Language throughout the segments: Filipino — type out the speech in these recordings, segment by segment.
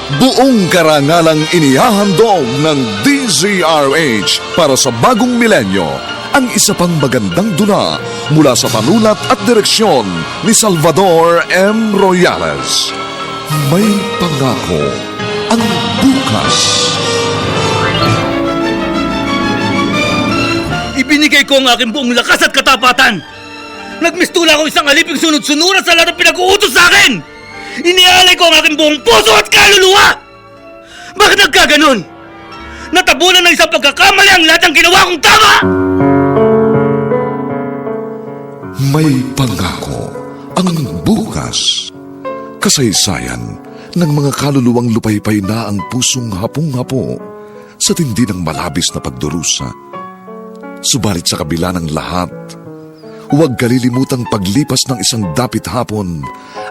Buong karangalang inihahandog ng DZRH para sa bagong milenyo ang isa pang magandang dula mula sa panulat at direksyon ni Salvador M. Royales. May pangako ang bukas. Ibinigay ko ang aking buong lakas at katapatan. Nagmistula ako isang aliping sunod-sunuran sa lahat ng pinag-uutos sa akin. Inialay ko ang aking buong puso at kaluluwa! Bakit nagkaganon? Natabunan ng isang pagkakamali ang lahat ng ginawa kong tama! May pangako ang bukas. Kasaysayan ng mga kaluluwang lupaypay na ang pusong hapong-hapo sa tindi ng malabis na pagdurusa. Subalit sa kabila ng lahat, huwag kalilimutang paglipas ng isang dapit hapon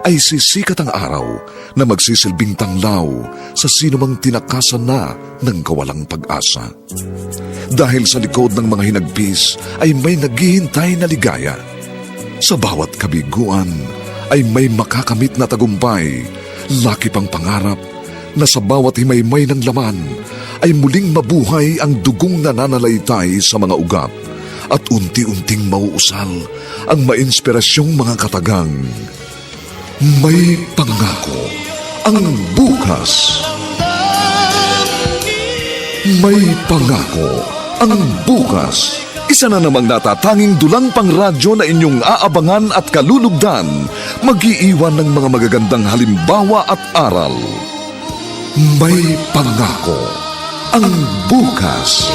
ay sisikat ang araw na magsisilbing tanglaw sa sinumang tinakasan na ng kawalang pag-asa. Dahil sa likod ng mga hinagpis ay may naghihintay na ligaya. Sa bawat kabiguan ay may makakamit na tagumpay, laki pang pangarap na sa bawat himaymay ng laman ay muling mabuhay ang dugong nananalaytay sa mga ugat at unti-unting mauusal ang mainspirasyong mga katagang. May pangako ang bukas. May pangako ang bukas. Isa na namang natatanging dulang pangradyo na inyong aabangan at kalulugdan, mag-iiwan ng mga magagandang halimbawa at aral. May pangako ang bukas.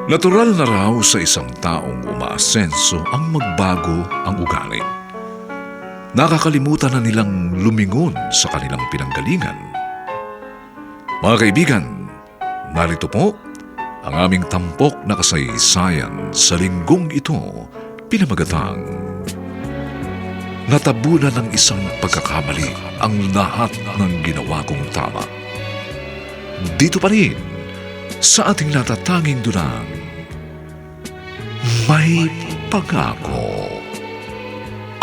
Natural na raw sa isang taong umaasenso ang magbago ang ugali. Nakakalimutan na nilang lumingon sa kanilang pinanggalingan. Mga kaibigan, narito po ang aming tampok na kasaysayan sa linggong ito, pinamagatang Natabunan ng isang pagkakamali ang lahat ng ginawa kong tama. Dito pa rin sa ating natatanging dunang, may pangako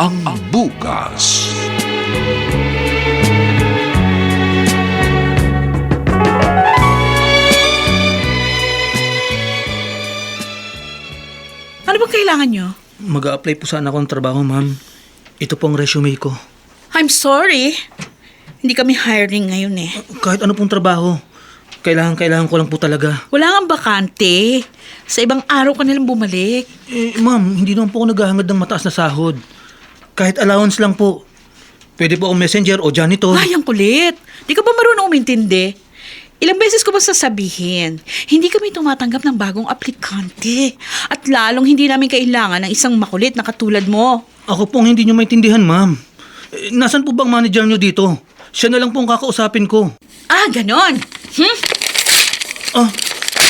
ang bukas. Ano bang kailangan nyo? Mag-a-apply po sana ako ng trabaho, ma'am. Ito pong resume ko. I'm sorry. Hindi kami hiring ngayon eh. Kahit ano pong trabaho, kailangan ko lang po talaga. Wala nga bakante. Sa ibang araw ka nilang bumalik. Ma'am, hindi naman po ako naghahangad ng mataas na sahod. Kahit allowance lang po. Pwede po akong messenger o janitor. Ay, ang kulit. Di ka ba marunong umintindi? Ilang beses ko ba sasabihin, hindi kami tumatanggap ng bagong aplikante. At lalong hindi namin kailangan ng isang makulit na katulad mo. Ako pong hindi nyo maintindihan, ma'am. Nasaan po bang manager nyo dito? Siya na lang pong kakausapin ko. Ah, ganon.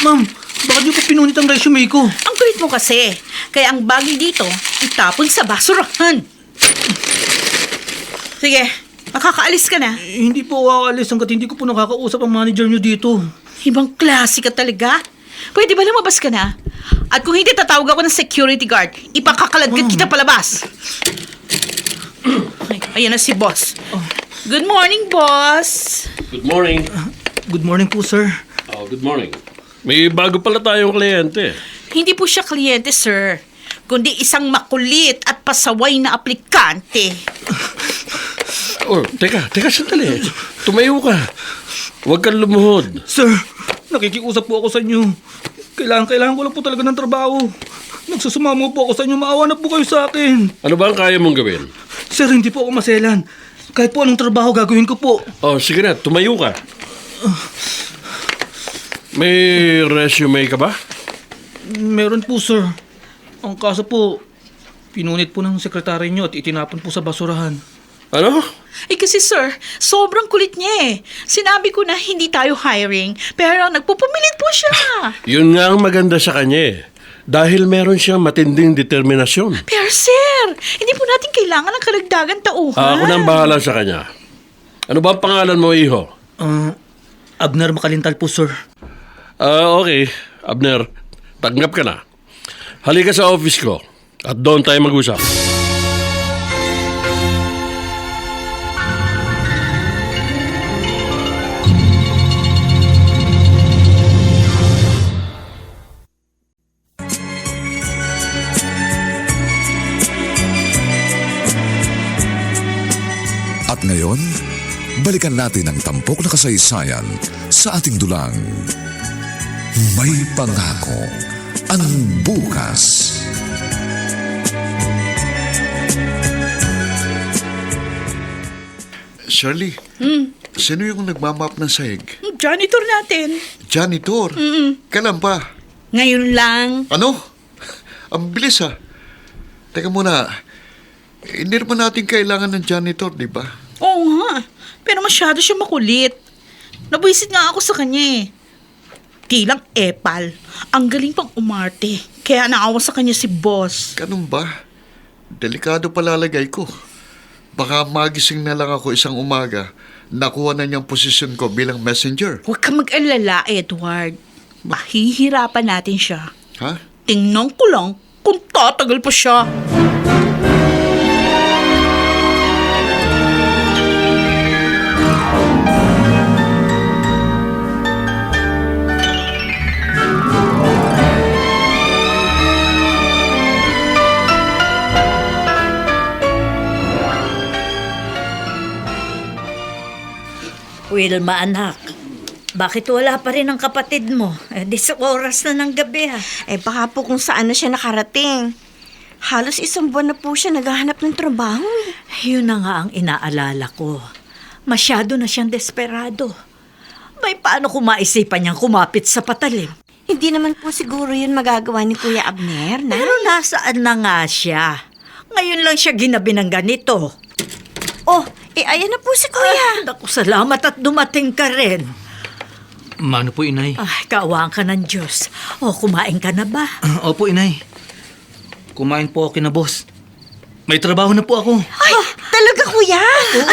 Ma'am, bakit nyo po pinunit ang resume ko? Ang kulit mo kasi. Kaya ang bagay dito, itapon sa basurahan. Sige, makakaalis ka na. Hindi po ako aalis hanggat hindi ko po nakakausap ang manager nyo dito. Ibang klase ka talaga. Pwede ba lumabas ka na? At kung hindi, tatawag ako ng security guard. Ipakakalagkat kita palabas. Ay, ayan na si boss. Good morning, boss. Good morning. Good morning po, sir. Good morning. May bago pala tayong kliyente. Hindi po siya kliyente, sir. Kundi isang makulit at pasaway na aplikante. Teka sandali. Tumayo ka. Huwag kang lumuhod. Sir, nakikiusap po ako sa inyo. Kailangan ko lang po talaga ng trabaho. Nagsusumamo po ako sa inyo. Maawa na po kayo sa akin. Ano ba ang kaya mong gawin? Sir, hindi po ako maselan. Kahit po anong trabaho gagawin ko po. Sige na. Tumayo ka. May resume ka ba? Meron po, sir. Ang kaso po, pinunit po ng sekretary nyo at itinapon po sa basurahan. Ano? Eh kasi sir, sobrang kulit niya eh. Sinabi ko na hindi tayo hiring, pero nagpupumilit po siya. Yun nga ang maganda sa kanya eh. dahil meron siyang matinding determinasyon. Pero sir, hindi po natin kailangan ng karagdagan tauhan. Ako nang bahala sa kanya. Ano ba ang pangalan mo, iho? Abner Makalintal po, sir. Okay, Abner, tanggap ka na. Halika sa office ko at doon tayo mag-usap. At ngayon, balikan natin ang tampok na kasaysayan sa ating dulang. May pangako ang bukas. Shirley, sino yung nagmamap ng sahig? Janitor natin. Janitor? Kailan pa? Ngayon lang. Ano? Ang bilis ha. Teka muna, hindi naman natin kailangan ng janitor, di ba? Oo nga. Pero masyado siya makulit. Nabuisit nga ako sa kanya eh. Tilang epal. Ang galing pang umarte. Kaya naawa sa kanya si boss. Ganun ba? Delikado palalagay ko. Baka magising na lang ako isang umaga, nakuha na niyang posisyon ko bilang messenger. Huwag ka mag-alala, Edward. Mahihirapan natin siya. Ha? Tingnan ko lang kung tatagal pa siya. Wilma, anak. Bakit wala pa rin ang kapatid mo? Di sa oras na ng gabi, ha? Baka po kung saan na siya nakarating. Halos isang buwan na po siya naghahanap ng trabaho. Yun na nga ang inaalala ko. Masyado na siyang desperado. May paano kung maisipan niyang kumapit sa patalim? Hindi naman po siguro yun magagawa ni Kuya Abner, na? Pero nasaan na nga siya? Ngayon lang siya ginabi ng ganito. Oh, ayan na po si Kuya. Naku, salamat at dumating ka rin. Mano po, inay? Ay, kaawaan ka ng Diyos. O, kumain ka na ba? Opo, inay. Kumain po ako kina boss. May trabaho na po ako. Ay, talaga Kuya?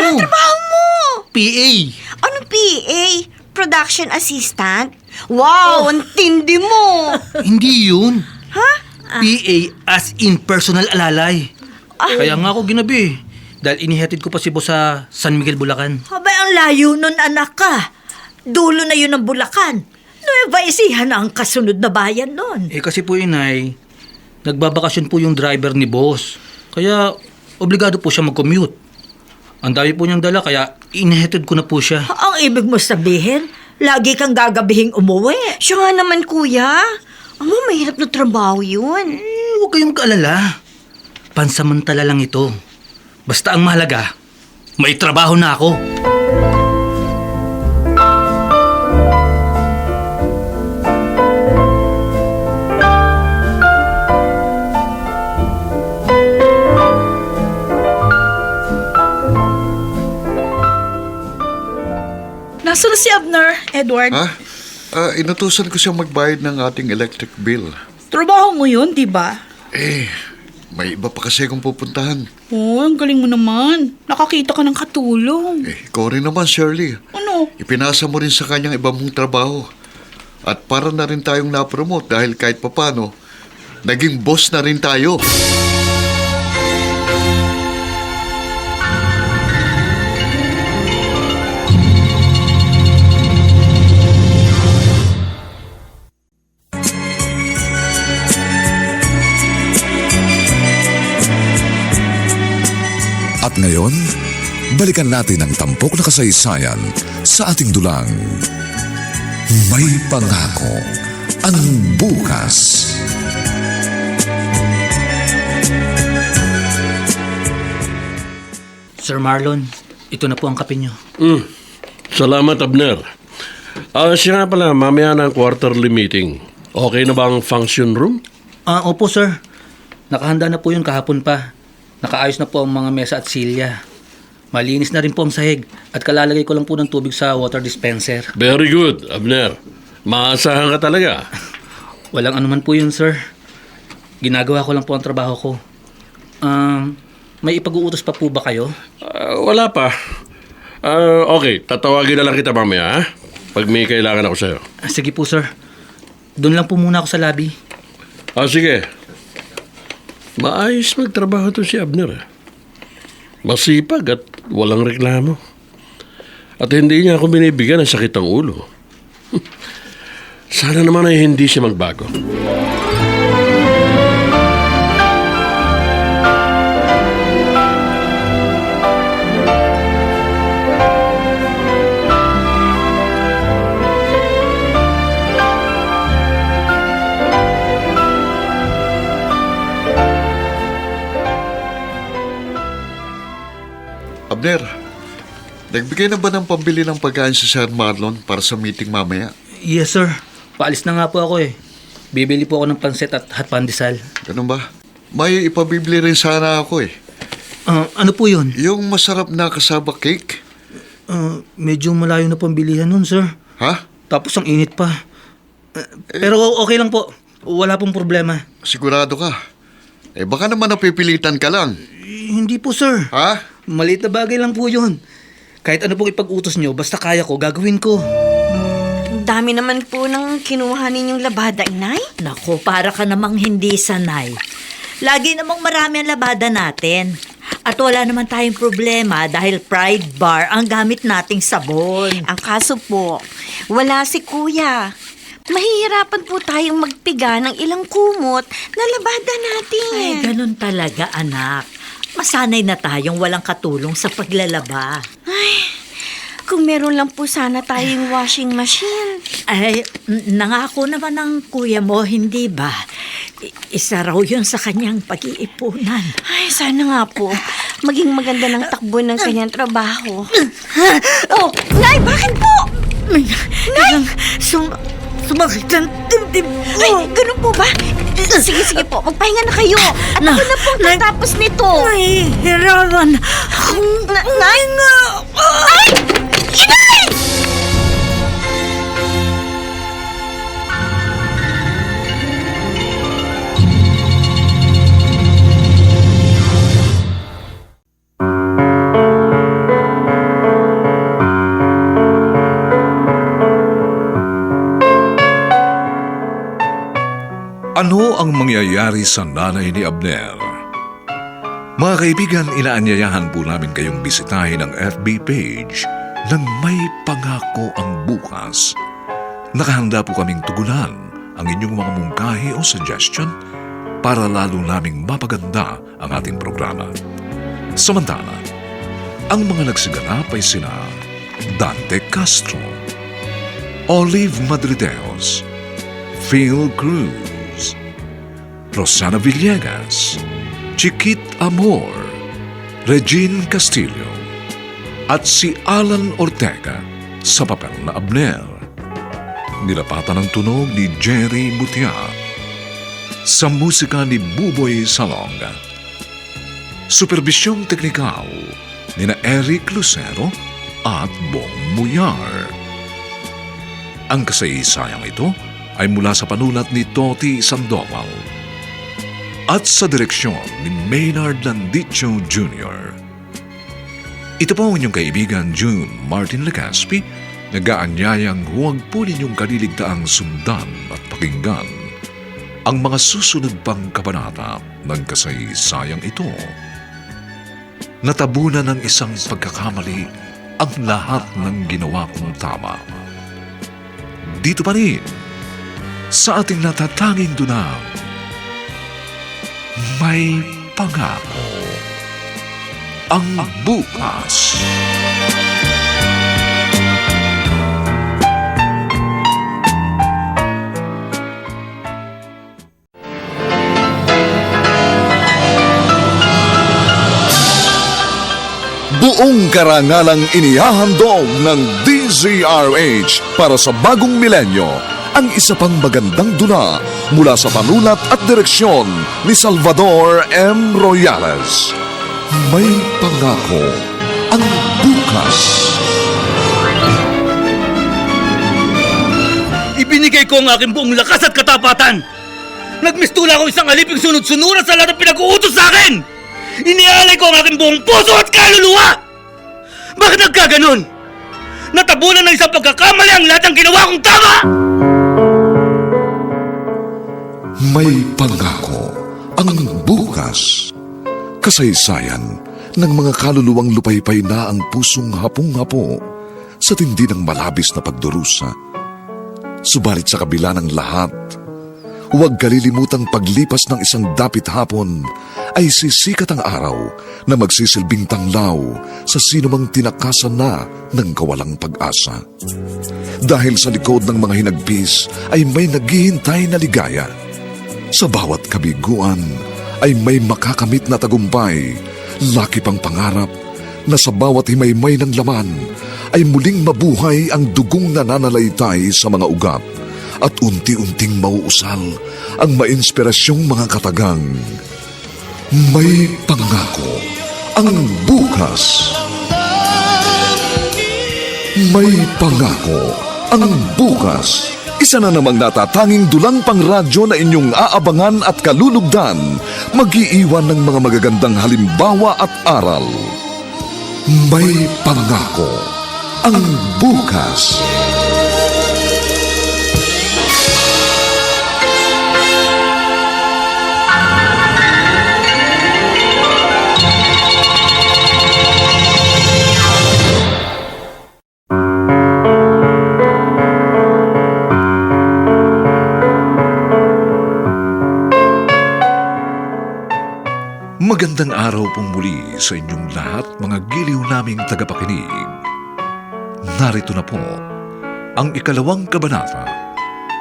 Anong trabaho mo? PA. Anong PA? Production assistant? Wow, ang tindi mo. Hindi yun. Ha? PA as in personal alalay. Kaya nga ako ginabi. Dahil inihatid ko pa si boss sa San Miguel, Bulacan. Abay, ang layo nun, anak ka. Dulo na yun ng Bulacan. Nueva Ecija na ang kasunod na bayan nun. Kasi po, inay, nagbabakasyon po yung driver ni boss. Kaya obligado po siya mag-commute. Ang dami po niyang dala, kaya inihatid ko na po siya. Ang ibig mo sabihin, lagi kang gagabihing umuwi. Siya nga naman Kuya. Mahirap na trabaho yun. Huwag kayong kaalala. Pansamantala lang ito. Basta ang mahalaga, may trabaho na ako. Nasaan na si Abner, Edward? Ha? Inutusan ko siyang magbayad ng ating electric bill. Trabaho mo yun, di ba? May iba pa kasi akong pupuntahan. Oh, ang galing mo naman. Nakakita ka ng katulong. Ikaw rin naman, Shirley. Ano? Ipinasa mo rin sa kanyang iba mong trabaho. At para na rin tayong napromote dahil kahit papano, naging boss na rin tayo. At ngayon, balikan natin ang tampok na kasaysayan sa ating dulang. May pangako ang bukas. Sir Marlon, ito na po ang kape niyo. Salamat, Abner. Siya nga pala, mamaya ng quarterly meeting. Okay na ba ang function room? Opo, sir. Nakahanda na po yun kahapon pa. Nakaayos na po ang mga mesa at silya. Malinis na rin po ang sahig at kalalagay ko lang po ng tubig sa water dispenser. Very good, Abner. Maasahan ka talaga. Walang anuman po yun, sir. Ginagawa ko lang po ang trabaho ko. May ipag-uutos pa po ba kayo? Wala pa. Okay, tatawagin na lang kita mamaya, ha? Pag may kailangan ako sa'yo. Sige po, sir. Doon lang po muna ako sa lobby. Sige. Maayos magtrabaho to si Abner. Masipag at walang reklamo. At hindi niya ako binibigyan ng sakit ng ulo. Sana naman ay hindi siya magbago. Abner, nagbigay na ba ng pambili ng pagkain si Sir Marlon para sa meeting mamaya? Yes, sir. Paalis na nga po ako eh. Bibili po ako ng pansit at hot pandesal. Ganun ba? May ipabibili rin sana ako eh. Ano po yun? Yung masarap na kasaba cake. Medyo malayo na pambilihan nun, sir. Ha? Tapos ang init pa. Pero okay lang po. Wala pong problema. Sigurado ka? Baka naman napipilitan ka lang. Hindi po, sir. Ha? Maliit na bagay lang po yun. Kahit ano pong ipag-utos nyo, basta kaya ko, gagawin ko. Dami naman po ng kinuha ninyong labada, inay. Naku, para ka namang hindi sanay. Lagi namang marami ang labada natin. At wala naman tayong problema dahil Pride Bar ang gamit nating sabon. Ang kaso po, wala si kuya. Mahihirapan po tayong magpiga ng ilang kumot na labada natin. Ay, ganun talaga, anak. Masanay na tayong walang katulong sa paglalaba. Kung meron lang po sana tayong washing machine. Ay, nangako naman ng kuya mo, hindi ba? Isa raw yun sa kanyang pag-iipunan. Ay, sana nga po. Maging maganda ng takbo ng kanyang trabaho. Oh, Nay, bakit po? Nay! Sumakit ang dibdib ko. Ay, ganun po ba? Sige po, magpahinga na kayo. At ako na po tatapos nito. Nahihiraman. Nay! Ay! Inay! Ano ang mangyayari sa nanay ni Abner? Mga kaibigan, inaanyayahan po namin kayong bisitahin ang FB page ng May Pangako ang Bukas. Nakahanda po kaming tugunan ang inyong mga mungkahi o suggestion para lalo naming mapaganda ang ating programa. Samantala, ang mga nagsiganap ay sina Dante Castro, Olive Madrideos, Phil Cruz, Rosana Villegas, Chiquit Amor, Regine Castillo, at si Alan Ortega sa papel na Abner. Nilapatan ng tunog ni Jerry Butia. Sa musika ni Buboy Salonga. Superbisyong teknikal ni na Eric Lucero at Bong Muyar. Ang kasaysayang ito ay mula sa panulat ni Toti Sandoval at sa direksyon ni Maynard Landicho Jr. Ito po ang inyong kaibigan June Martin Legaspi, nag-aanyayang huwag po ninyong kaliligtaang sundan at pakinggan ang mga susunod pang kabanata ng kasaysayang ito. Natabunan ng isang pagkakamali ang lahat ng ginawa kong tama. Dito pa rin, sa ating natatanging dunang, May Pangako ang Bukas. Buong karangalang inihahandog ng DZRH para sa bagong milenyo ang isa pang magandang dula mula sa panulat at direksyon ni Salvador M. Royales. May Pangako ang Bukas. Ibinigay ko ang aking buong lakas at katapatan. Nagmistula ako isang aliping sunod-sunuran sa lahat ng pinag-uutos sa akin! Inialay ko ang aking buong puso at kaluluwa! Bakit nagkaganon? Natabunan ng isang pagkakamali ang lahat ng ginawa kong tama! May pangako ang bukas. Kasaysayan ng mga kaluluwang lupaypay na ang pusong hapong-hapo sa tindi ng malabis na pagdurusa. Subalit sa kabila ng lahat, huwag kalilimutang paglipas ng isang dapit hapon ay sisikat ang araw na magsisilbing tanglaw sa sinumang tinakasan na ng kawalang pag-asa. Dahil sa likod ng mga hinagpis ay may naghihintay na ligaya. Sa bawat kabiguan ay may makakamit na tagumpay, laki pang pangarap na sa bawat himaymay ng laman ay muling mabuhay ang dugong nananalaytay sa mga ugat at unti-unting mauusal ang mainspirasyong mga katagang. May pangako ang bukas. May pangako ang bukas. Isa na namang natatanging dulang pangradyo na inyong aabangan at kalulugdan, mag-iiwan ng mga magagandang halimbawa at aral. May pangako ang bukas. Magandang araw pong muli sa inyong lahat, mga giliw naming tagapakinig. Narito na po ang ikalawang kabanata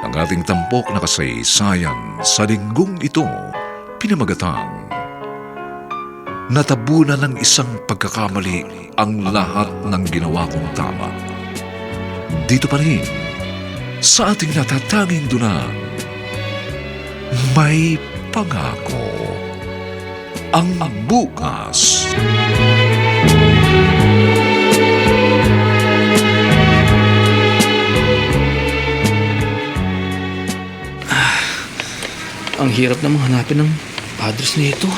ng ating tampok na kasaysayan sa linggong ito, pinamagatang Natabunan ng isang pagkakamali ang lahat ng ginawa kong tama. Dito pa rin sa ating natatanging dunang, may pangako ang bukas. Ang hirap namang hanapin ng address nito.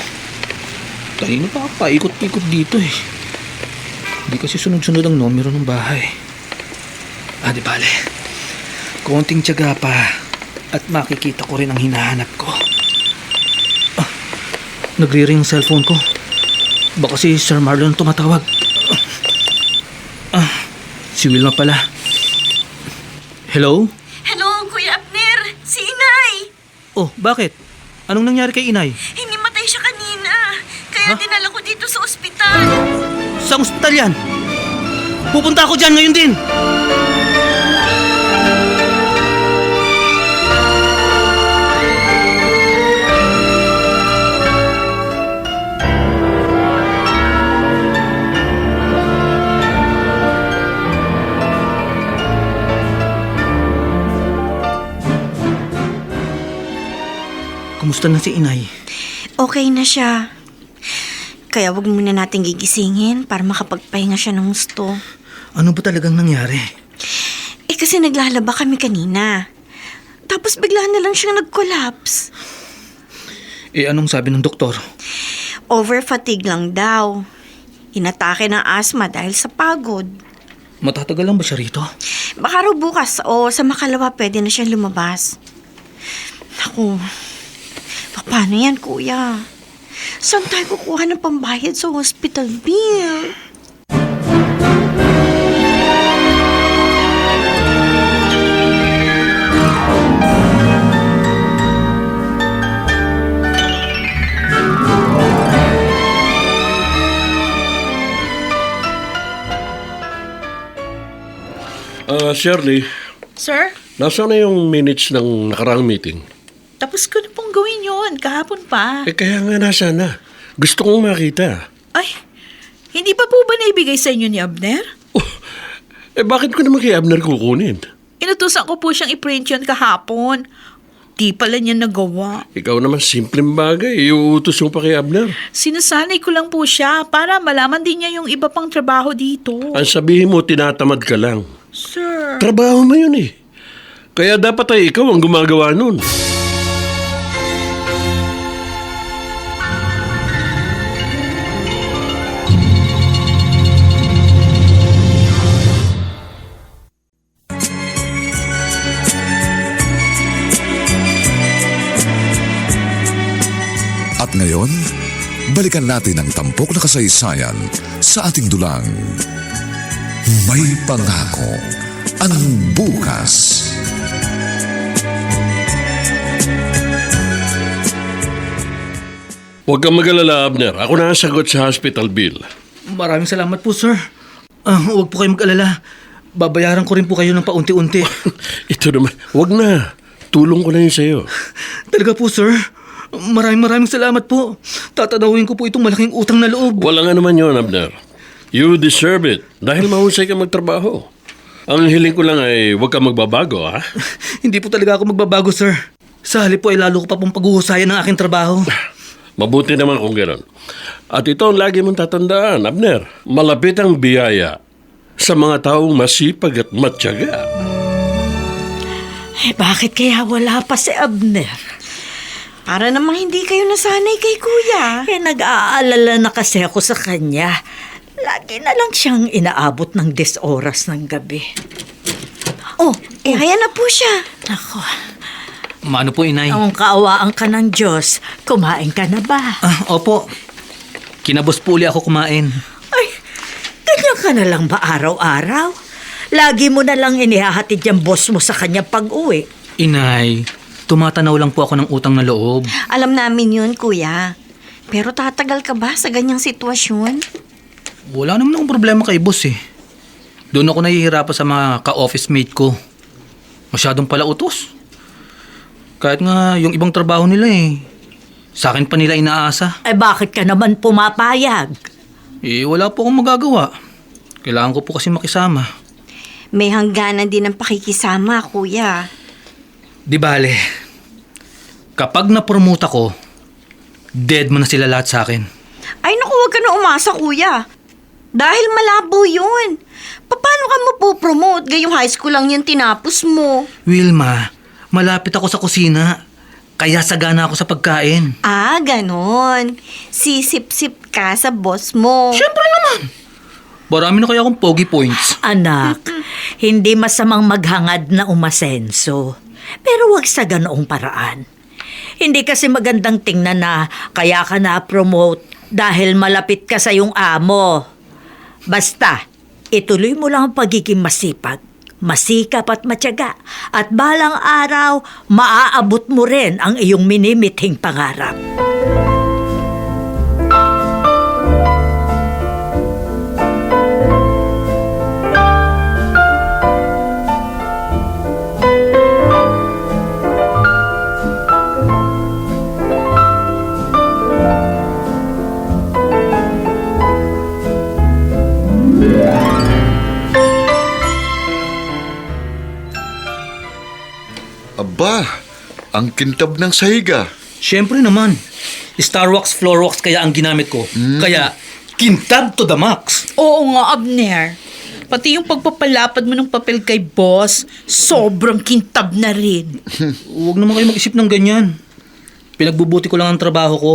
Kanina pa paikot-ikot dito eh. Hindi kasi sunod-sunod ang numero ng bahay. Di bale. Konting tiyaga pa at makikita ko rin ang hinahanap ko. Nagre-ring ang cellphone ko. Baka si Sir Marlon tumatawag. Si Wilma pala. Hello? Hello, Kuya Abner. Si Inay. Oh, bakit? Anong nangyari kay Inay? Hinimatay siya kanina. Kaya dinala ko dito sa ospital. Saan ospital yan? Pupunta ako dyan ngayon din. Kumusta na si Inay? Okay na siya. Kaya wag muna natin gigisingin para makapagpahinga siya ng gusto. Ano ba talagang nangyari? Kasi naglalaba kami kanina. Tapos bigla na lang siyang nag-collapse. Anong sabi ng doktor? Over-fatigue lang daw. Inatake ng asthma dahil sa pagod. Matatagal lang ba siya rito? Baka raw bukas o sa makalawa pwede na siyang lumabas. Naku, paano yan, Kuya? Saan tayo kukuha ng pambayad sa hospital bill? Shirley, Sir, nasaan na yung minutes ng nakaraang meeting? tapos ko na pong gawin yun. Kahapon pa. Kaya nga nasaan na. Gusto kong makita. Ay, hindi pa po ba naibigay sa inyo ni Abner? Bakit ko naman kay Abner kukunin? Inutusan ko po siyang i-print yun kahapon. Di pala niya nagawa. Ikaw naman simpleng bagay. Iuutos mo pa kay Abner. Sinasanay ko lang po siya para malaman din niya yung iba pang trabaho dito. Ang sabihin mo, tinatamad ka lang. Sir. Trabaho mo yun eh. Kaya dapat ay ikaw ang gumagawa nun. ngayon, balikan natin ang tampok na kasaysayan sa ating dulang. May pangako ang bukas. Huwag kang mag-alala, Abner. Ako na ang sagot sa hospital bill. Maraming salamat po, sir. Huwag po kayo mag-alala. Babayaran ko rin po kayo ng paunti-unti. Ito naman, huwag na. Tulong ko na yun sa'yo. Talaga po, sir. Maraming salamat po. Tatanawin ko po itong malaking utang na loob. Wala nga naman yun, Abner. You deserve it dahil mahusay ka magtrabaho. Ang hiling ko lang ay huwag kang magbabago, ha? Hindi po talaga ako magbabago, sir. Sa halip po ay lalo ko pa pong paghuhusayan ng aking trabaho. Mabuti naman kung gano'n. At ito ang lagi mong tatandaan, Abner. Malapit ang biyaya sa mga taong masipag at matyaga. Bakit kaya wala pa si Abner? Para namang hindi kayo nasanay kay kuya. Nag-aalala na kasi ako sa kanya. Lagi na lang siyang inaabot ng 10 oras ng gabi. Oh, ayan na po siya. Ako, Maano po, inay? ang kaawaan ka ng Diyos, kumain ka na ba? Opo. Kinabos po uli ako kumain. Ay, ganyan ka na lang ba araw-araw? Lagi mo na lang inihahatid yung boss mo sa kanya pag-uwi. Inay, tumatanaw lang po ako ng utang na loob. Alam namin yun, kuya. Pero tatagal ka ba sa ganyang sitwasyon? Wala naman akong problema kay boss eh. Doon ako nahihirapan sa mga ka-office mate ko. Masyadong pala utos. Kahit nga yung ibang trabaho nila eh, sa akin pa nila inaasa. Bakit ka naman pumapayag? Wala po akong magagawa. Kailangan ko po kasi makisama. May hangganan din ang pakikisama, kuya. Di bale, kapag na-promote ako, dead mo na sila lahat sa akin. Ay naku, huwag ka na umasa, kuya. Dahil malabo yun. Paano ka mapopromote? Gayong high school lang yung tinapos mo. Wilma, malapit ako sa kusina. Kaya sagana ako sa pagkain. Ah, ganon. Sisip-sip ka sa boss mo. Siyempre naman. Marami na kaya akong pogi points. Anak, hindi masamang maghangad na umasenso. Pero wag sa ganoong paraan. Hindi kasi magandang tingnan na kaya ka na-promote dahil malapit ka sa iyong amo. Basta, ituloy mo lang ang pagiging masipag, masikap at matyaga. At balang araw, maaabot mo rin ang iyong minimithing pangarap. Aba, ang kintab ng sahiga. Siyempre naman. Starwax, Floorwax kaya ang ginamit ko. Kaya, kintab to the max. Oo nga, Abner. Pati yung pagpapalapad mo ng papel kay boss, sobrang kintab na rin. Huwag naman kayo mag-isip ng ganyan. Pinagbubuti ko lang ang trabaho ko.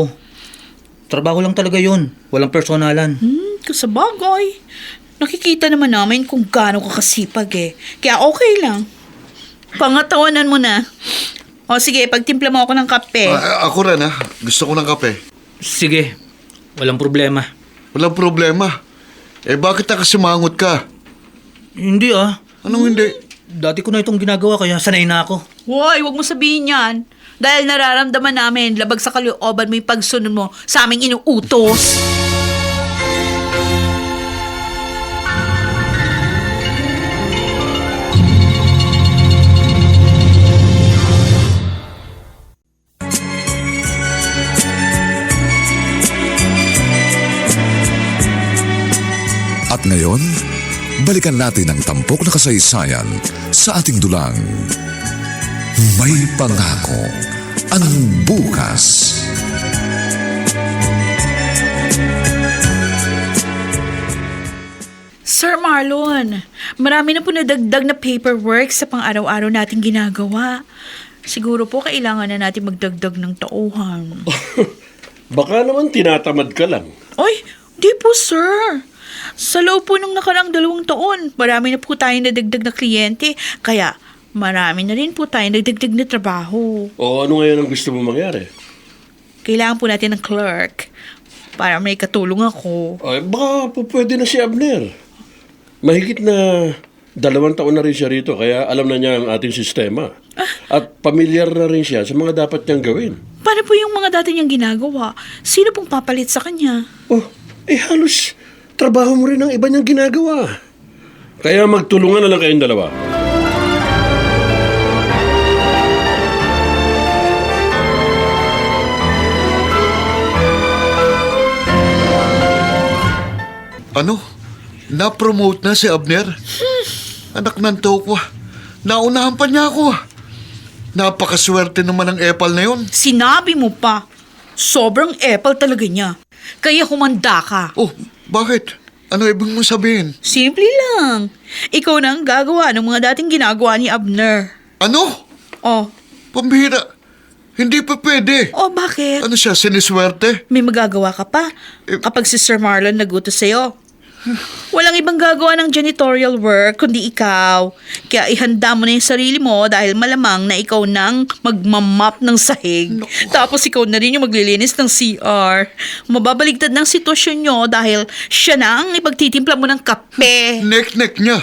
Trabaho lang talaga yun. Walang personalan. Kasabagay. Nakikita naman namin kung gaano ka kasipag eh. Kaya okay lang. Pangatawanan mo na. O sige, pagtimpla mo ako ng kape. Ako rin gusto ko ng kape. Sige, walang problema. Walang problema. Bakit nakasimangot ka? Hindi Anong hindi? Dati ko na itong ginagawa kaya sanay na ako. Hoy, wag mo sabihin yan. Dahil nararamdaman namin, labag sa kalooban mo yung pagsunod mo sa aming inuutos. At ngayon, balikan natin ang tampok na kasaysayan sa ating dulang. May pangako ang bukas. Sir Marlon, marami na po nadagdag na paperwork sa pang-araw-araw nating ginagawa. Siguro po kailangan na natin magdagdag ng tauhan. Baka naman tinatamad ka lang. Ay, di po sir. Sa loob po nung nakarang 2 taon, marami na po tayong nadagdag na kliyente. Kaya marami na rin po tayong nadagdag na trabaho. O ano ngayon ang gusto mo mangyari? Kailangan po natin ng clerk para may katulong ako. Ay, baka po pwede na si Abner. Mahigit na 2 taon na rin siya rito, kaya alam na niya ang ating sistema. At pamilyar na rin siya sa mga dapat niyang gawin. Paano po yung mga dati niyang ginagawa? Sino pong papalit sa kanya? Oh, halos trabaho mo rin ang iba niyang ginagawa. Kaya magtulungan na lang kayong dalawa. Ano? Na-promote na si Abner? Anak ng toko. Naunahan pa niya ako. Napakaswerte naman ng epal na yun. Sinabi mo pa. Sobrang epal talaga niya. Kaya humanda ka. Oh, bakit? Ano ibig mong sabihin? Simple lang. Ikaw na ang gagawa ng mga dating ginagawa ni Abner. Ano? Oh, Pambihira. Hindi pa pwede. oh bakit? Ano siya, siniswerte? May magagawa ka pa kapag si Sir Marlon nagutos sa'yo. Walang ibang gagawa ng janitorial work kundi ikaw. Kaya ihanda mo na yung sarili mo dahil malamang na ikaw nang magmamap ng sahig. Tapos ikaw na rin yung maglilinis ng CR. Mababaligtad ng sitwasyon nyo dahil siya na ang ipagtitimpla mo ng kape. Nek-nek niya.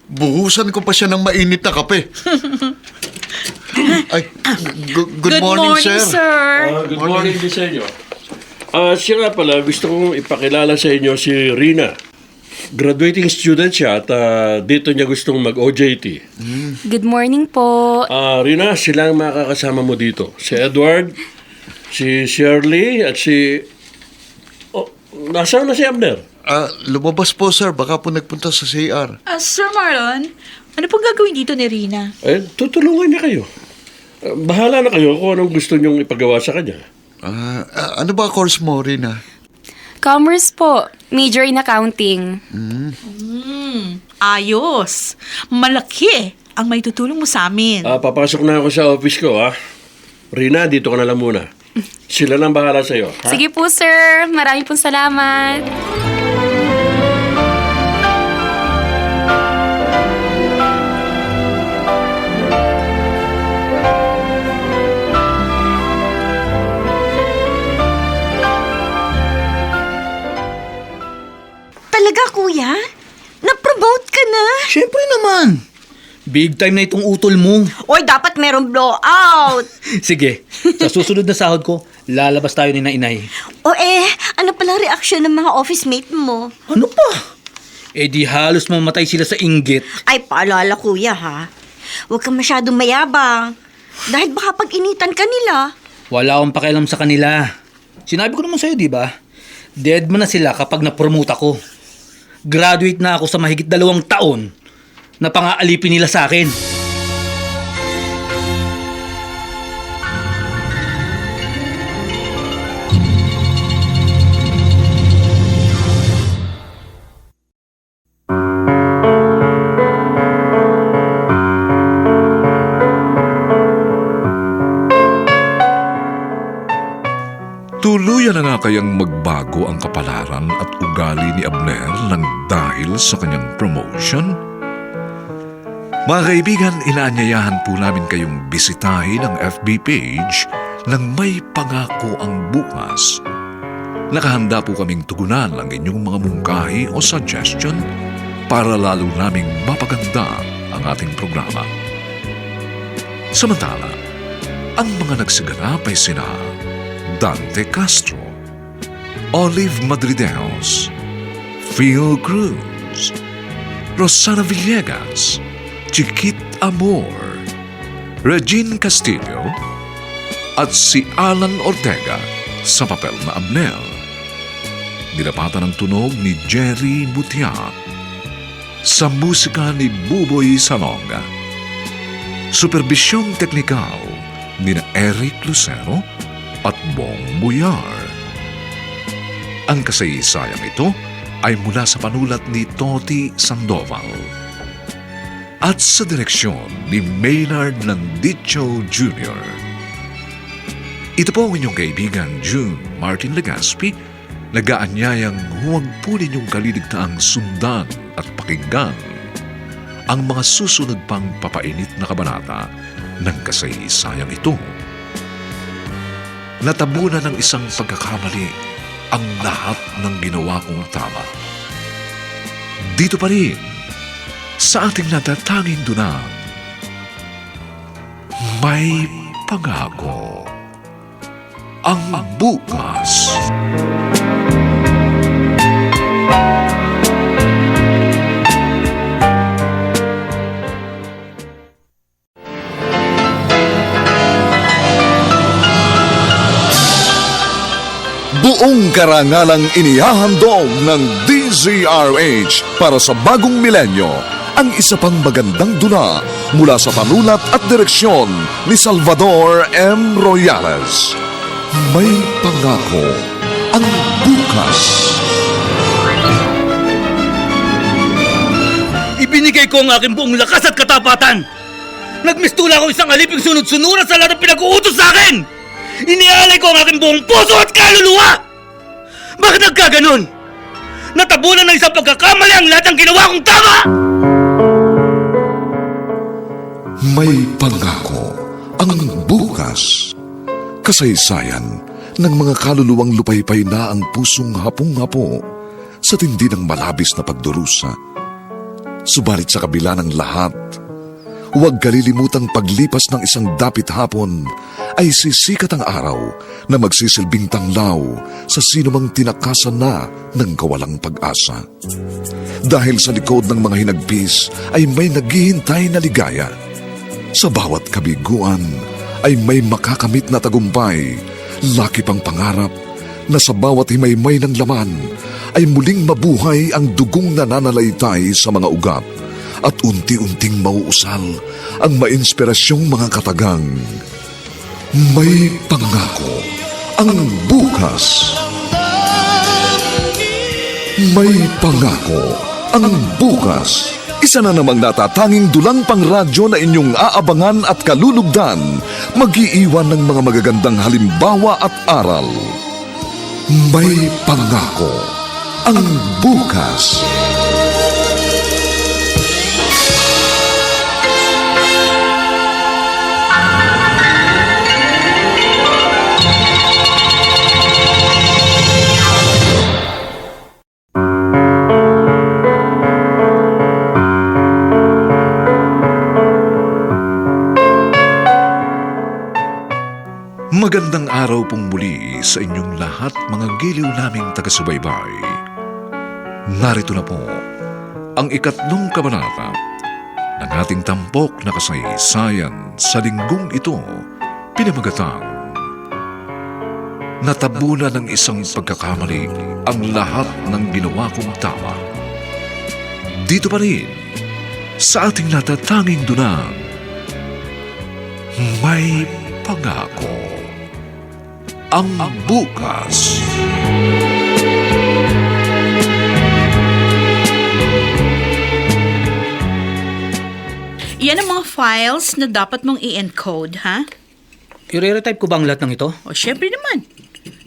Buhusan ko pa siya ng mainit na kape. Ay, good morning, sir. Good morning din sa inyo. Siya nga pala, gusto kong ipakilala sa inyo si Rina. Graduating student siya at dito niya gustong mag-OJT. Good morning po. Rina, sila ang makakasama mo dito. Si Edward, si Shirley, at si... Oh, nasaan na si Abner? Lumabas po, sir. Baka po nagpunta sa CR. Sir Marlon, ano pong gagawin dito ni Rina? Tutulungan niya kayo. Bahala na kayo kung anong gusto niyong ipagawa sa kanya. Ano ba course mo, Rina? Commerce po. Major in accounting. Ayos. Malaki ang may tutulong mo sa amin. Papasok na ako sa office ko, ha? Rina, dito ka na lang muna. Sila nang bahala sa'yo, ha? Sige po, sir. Marami pong salamat. Talaga, kuya? Na-promote ka na? Siyempre naman. Big time na itong utol mo. Oy, dapat merong blowout. Sige, sa susunod na sahod ko, lalabas tayo ni na inay. Ano palang reaksyon ng mga office mate mo? Ano pa? Di halos mamatay sila sa inggit. Ay, paalala, kuya, ha? Huwag kang masyadong mayabang. Dahil baka pag-initan ka nila. Wala akong pakialam sa kanila. Sinabi ko naman sa'yo, di ba? Dead man na sila kapag na-promote ako. Graduate na ako sa mahigit 2 taon na pang-aalipin nila sa akin. Tuluyan na nga kayang magbago ang kapalaran at ugali ni Abner nang dahil sa kanyang promotion? Mga kaibigan, inaanyayahan po namin kayong bisitahin ang FB page ng May Pangako ang Bukas. Nakahanda po kaming tugunan ang inyong mga mungkahi o suggestion para lalo naming mapaganda ang ating programa. Samantala, ang mga nagsiganap ay sina Dante Castro, Olive Madrideos, Phil Cruz, Rosana Villegas, Chiquit Amor, Regine Castillo, at si Alan Ortega sa papel na Abner. Dinapatan ng tunog ni Jerry Butiat, sa musika ni Buboy Salonga. Superbisyong teknikal ni Eric Lucero at Bong Buyar. Ang kasaysayang ito ay mula sa panulat ni Toti Sandoval at sa direksyon ni Maynard Landicho Jr. Ito po ang inyong kaibigan June Martin Legaspi, nag-aanyayang huwag po ninyong kaliligtaang sundan at pakinggan ang mga susunod pang papainit na kabanata ng kasaysayang ito. natabunan ng isang pagkakamali ang lahat ng ginawa kong tama. Dito pa rin, sa ating natatanging dunang, may pangako ang bukas. Buong karangalang inihahandog ng DZRH para sa bagong milenyo ang isa pang magandang dula mula sa panulat at direksyon ni Salvador M. Royales. May pangako ang bukas. Ibinigay ko ang aking buong lakas at katapatan. Nagmistula ako isang aliping sunod-sunuran sa lahat ng pinag-uutos sa akin. Inialay ko ang aking buong puso at kaluluwa. Bakit nagkaganon? Natabunan ng isang pagkakamali ang lahat ng ginawa kong tama. May pangako ang bukas. Kasaysayan ng mga kaluluwang lupaypay na ang pusong hapong-hapo sa tindi ng malabis na pagdurusa. Subalit sa kabila ng lahat, huwag kalilimutang paglipas ng isang dapit hapon ay sisikat ang araw na magsisilbing tanglaw sa sinumang tinakasan na ng kawalang pag-asa. Dahil sa likod ng mga hinagpis ay may naghihintay na ligaya. Sa bawat kabiguan ay may makakamit na tagumpay, laki pang pangarap na sa bawat himaymay ng laman ay muling mabuhay ang dugong nananalaytay sa mga ugat at unti-unting mauusal ang mainspirasyong mga katagang. May pangako ang bukas. May pangako ang bukas. Isa na namang natatanging dulang pangradyo na inyong aabangan at kalulugdan, mag-iiwan ng mga magagandang halimbawa at aral. May pangako ang bukas. Magandang araw pong muli sa inyong lahat mga giliw naming taga-subaybay. Narito na po ang 3 kabanata ng ating tampok na kasaysayan sa linggong ito, pinamagatang Natabunan ng isang pagkakamali ang lahat ng ginawa kong tama. Dito pa rin sa ating natatanging dunang, may pangako ang bukas. Yan ang mga files na dapat mong i-encode, ha? I-retype ko ba ang lahat ng ito? O, syempre naman.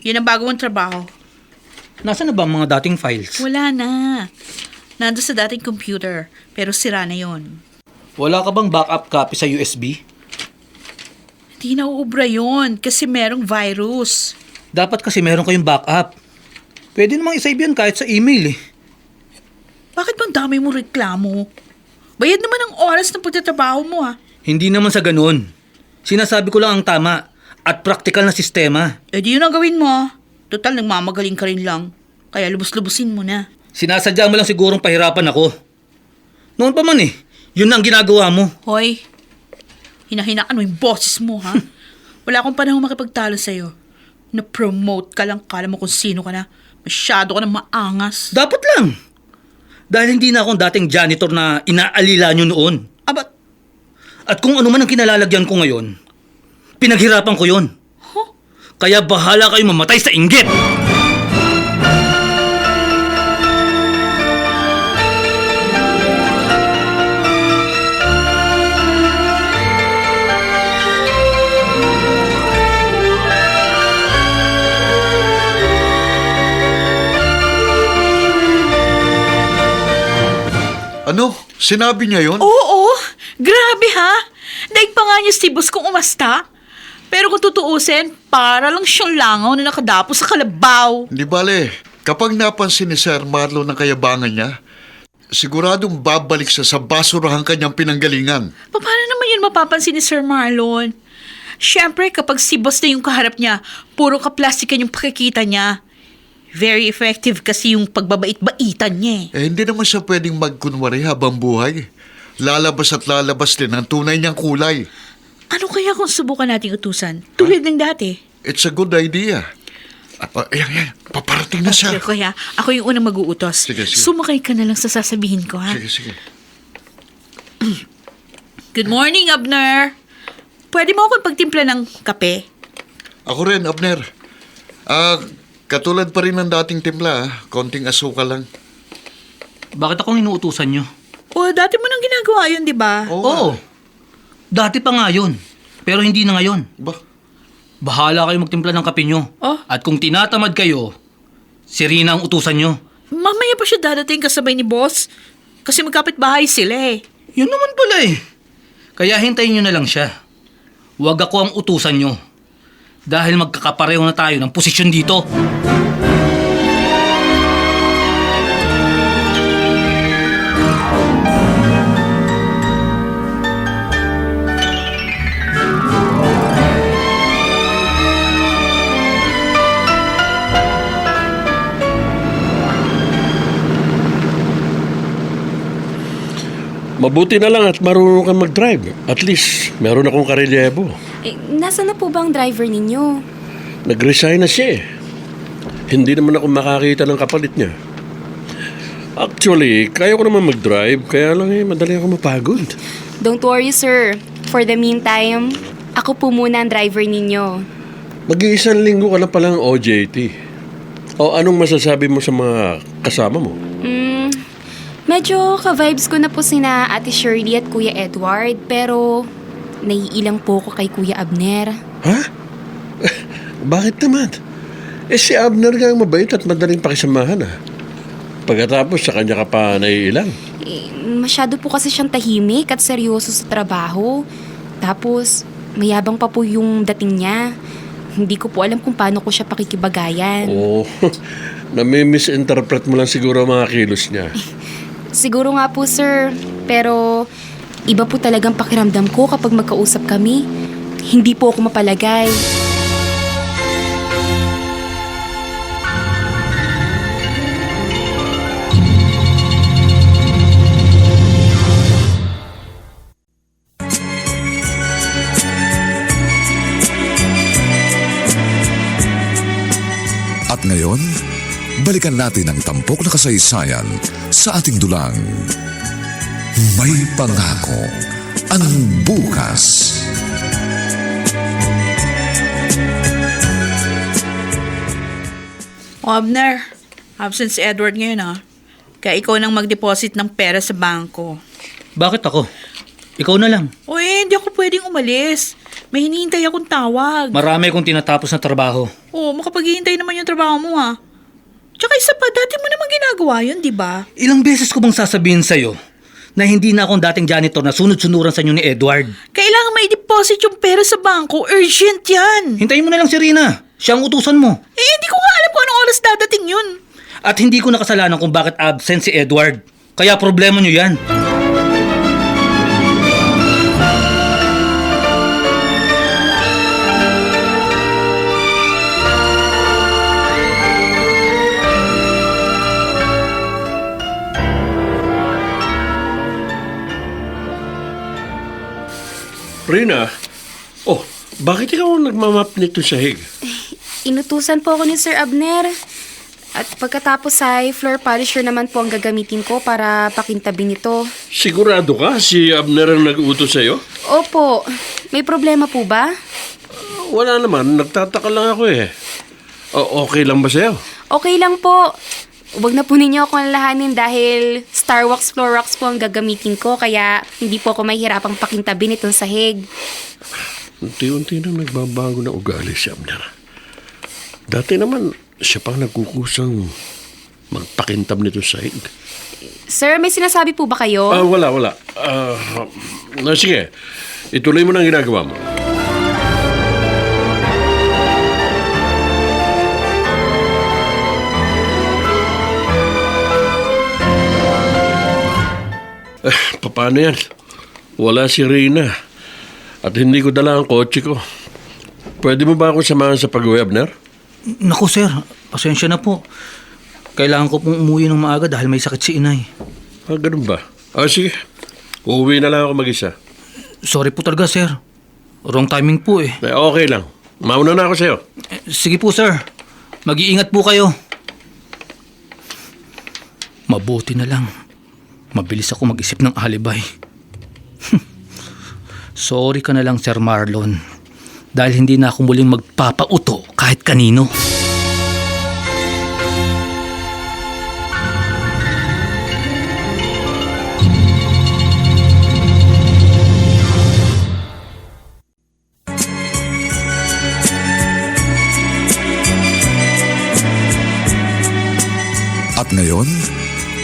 Yan ang bago mong trabaho. Nasaan na ba ang mga dating files? Wala na. Nandun sa dating computer, pero sira na yon. Wala ka bang backup copy sa USB? Hindi na uubra yun kasi merong virus. Dapat kasi meron kayong backup. Pwede namang isave yan kahit sa email eh. Bakit bang dami mo reklamo? Bayad naman ang oras ng pagtatrabaho mo, ha? Hindi naman sa ganun. Sinasabi ko lang ang tama at practical na sistema. Eh di yun ang gawin mo. Total, nagmamagaling ka rin lang. Kaya lubos-lubusin mo na. Sinasadya mo lang sigurong pahirapan ako. Noon pa man eh, yun na ang ginagawa mo. Hoy, hinahinaan mo yung boses mo, ha? Wala akong panahon makipagtalo sa'yo. Na-promote ka lang, kala mo kung sino ka na. Masyado ka na maangas. Dapat lang. Dahil hindi na akong dating janitor na inaalila nyo noon. Aba, At kung ano man ang kinalalagyan ko ngayon, pinaghirapan ko yon. huh? Kaya bahala kayo mamatay sa inggit. Ano? Sinabi niya yon? Oo, grabe ha. Daig pa nga niya si boss kung umasta. Pero kung tutuusin, para lang siyang langaw na nakadapo sa kalabaw. Di bale, kapag napansin ni Sir Marlon ang kayabangan niya, siguradong babalik siya sa basurahan kanyang pinanggalingan. Paano naman yun mapapansin ni Sir Marlon? Siyempre, kapag si boss na yung kaharap niya, puro kaplastikan yung pakikita niya. Very effective kasi yung pagbabait-baitan niya eh. Hindi naman siya pwedeng magkunwari habang buhay. Lalabas at lalabas din ang tunay niyang kulay. Ano kaya kung subukan nating utusan? Tulad ng dati. It's a good idea. Ayan, paparating na siya. Okay, kaya ako yung unang mag-uutos. Sige. Sumakay ka na lang sa sasabihin ko, ha? Sige. Good morning, Abner. Pwede mo akong pagtimpla ng kape? Ako rin, Abner. Katulad pa rin ng dating timpla, konting asukal lang. Bakit akong inuutusan nyo? O, dati mo nang ginagawa yun, di ba? Oo. Dati pa nga yun. Pero hindi na ngayon. Ba? Bahala kayo magtimpla ng kape nyo. Oh. At kung tinatamad kayo, si Rina ang utusan nyo. Mamaya pa siya dadating kasabay ni boss. Kasi magkapit bahay sila eh. Yun naman pala eh. Kaya hintayin nyo na lang siya. Huwag ako ang utusan nyo. Dahil magkakapareho na tayo ng posisyon dito. Mabuti na lang at marunong kang mag-drive. At least, meron akong karelyebo. Nasaan na po ba ang driver ninyo? Nag-resign na siya eh. Hindi naman ako makakita ng kapalit niya. Actually, kaya ko naman mag-drive, kaya lang madali ako mapagod. Don't worry, sir. For the meantime, ako po muna ang driver ninyo. Mag-iisang linggo ka na palang OJT. O anong masasabi mo sa mga kasama mo? Medyo ka-vibes ko na po sina Ate Shirley at Kuya Edward, pero naiilang po ko kay Kuya Abner. Ha? Bakit naman? Si Abner nga ang mabait at madaling pakisamahan Pagkatapos sa kanya ka pa naiilang. Masyado po kasi siyang tahimik at seryoso sa trabaho. Tapos, mayabang pa po yung dating niya. Hindi ko po alam kung paano ko siya pakikibagayan. Oo. Nami-misinterpret mo lang siguro ang mga kilos niya. Siguro nga po, sir. Pero iba po talagang pakiramdam ko kapag magkausap kami. Hindi po ako mapalagay. At ngayon, balikan natin ang tampok na kasaysayan sa ating dulang. May pangako ang bukas. O, Abner, absent si Edward ngayon Kaya ikaw nang mag-deposit ng pera sa bangko. Bakit ako? Ikaw na lang. O hindi ako pwedeng umalis. May hinihintay akong tawag. Marami akong tinatapos na trabaho. Oo, makapaghihintay naman yung trabaho mo Tsaka isa pa, dati mo naman ginagawa yun, di ba? Ilang beses ko bang sasabihin sa'yo na hindi na akong dating janitor na sunod-sunuran sa inyo ni Edward? Kailangan may deposit yung pera sa bangko. Urgent yan. Hintayin mo na lang si Rina. Siya ang utusan mo. Hindi ko nga alam kung anong oras dadating yun. At hindi ko nakasalanan kung bakit absent si Edward. Kaya problema nyo yan. Rina, bakit ikaw ang nagmamap nito sa hig? Inutusan po ako ni Sir Abner. At pagkatapos ay floor polisher naman po ang gagamitin ko para pakintabi nito. Sigurado ka si Abner ang nag-utos sa'yo? Opo. May problema po ba? Wala naman, nagtataka lang ako okay lang ba sa'yo? Okay lang po. Huwag na po ninyo ako alalahanin dahil Starwax Florax po ang gagamitin ko kaya hindi po ako mahihirapang pakintabi nitong sahig. Unti-unti na nagbabago na ugali si Abner. Dati naman, siya pang nagkukusang magpakintab nito sahig. Sir, may sinasabi po ba kayo? Wala. Sige, ituloy mo na ang ginagawa mo. Paano yan? Wala si Rina. At hindi ko dala ang kotse ko. Pwede mo ba akong samahan sa pag-uwi, Abner? Naku sir, pasensya na po. Kailangan ko pong umuwi ng maaga dahil may sakit si inay. Ganun ba? Sige. Uuwi na lang ako mag-isa. Sorry po talaga sir. Wrong timing po eh. Okay lang. Mauna na ako sa'yo. Sige po sir, mag-iingat po kayo. Mabuti na lang. Mabilis ako mag-isip ng alibay. Sorry ka na lang Sir Marlon. Dahil hindi na ako muling magpapauto kahit kanino. At ngayon,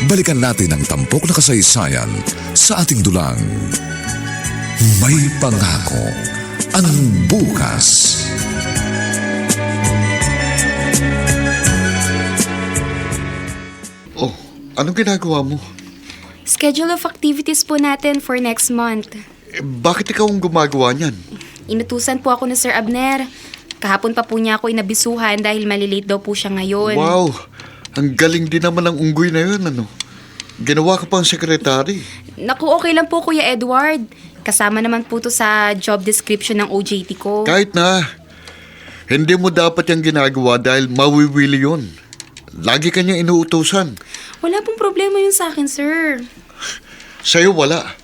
balikan natin ang tampok na kasaysayan sa ating dulang. May pangako ang bukas. Oh, anong ginagawa mo? Schedule of activities po natin for next month. Bakit ikaw ang gumagawa niyan? Inutusan po ako ni Sir Abner. Kahapon pa po niya ako inabisuhan dahil malilate daw po siya ngayon. Wow, ang galing din naman ng unggoy na yun, ano? Ginawa ka pang sekretary. Naku, okay lang po Kuya Edward. Kasama naman po to sa job description ng OJT ko. Kahit na, hindi mo dapat yung ginagawa dahil mawiwili yun. Lagi kanyang inuutusan. Wala pong problema yun sa akin, sir. Sa'yo wala.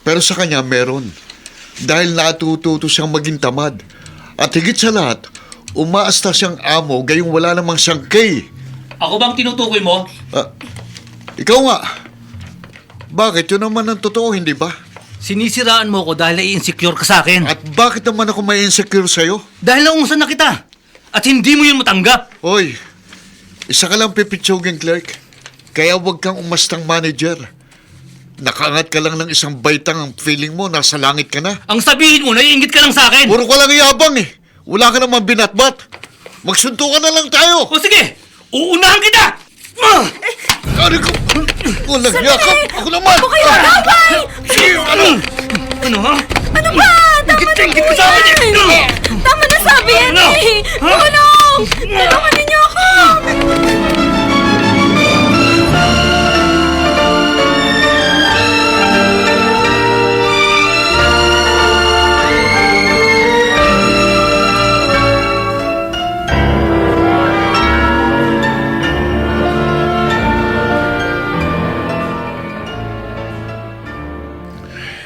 Pero sa kanya meron. Dahil natututo siyang maging tamad. At higit sa lahat, umaasta siyang amo gayong wala namang siyangkay. Ako bang tinutukoy mo? Ikaw nga. Bakit? Yun naman ang totoo, hindi ba? Sinisiraan mo ko dahil insecure ka sa akin. At bakit naman ako may insecure sa'yo? Dahil naungsan na kita. At hindi mo yun matanggap. Hoy, isa ka lang pipitsuging clerk. Kaya huwag kang umastang manager. Nakaangat ka lang ng isang baitang, ang feeling mo, nasa langit ka na. Ang sabihin mo, naiingit ka lang sa akin. Puro ka lang yabang eh. Wala ka naman binatbat. Magsuntukan na lang tayo. O sige, uunahan kita! Ano ko? Walang yakap. Ako naman. Huwag kayo magkabay! Ano? Ano ha? Ano ba? Tama na Ingit po ka sa akin yan! eh! Tama na sabi yan Ano? eh! Ha? Tulong! Tulungan ninyo ako!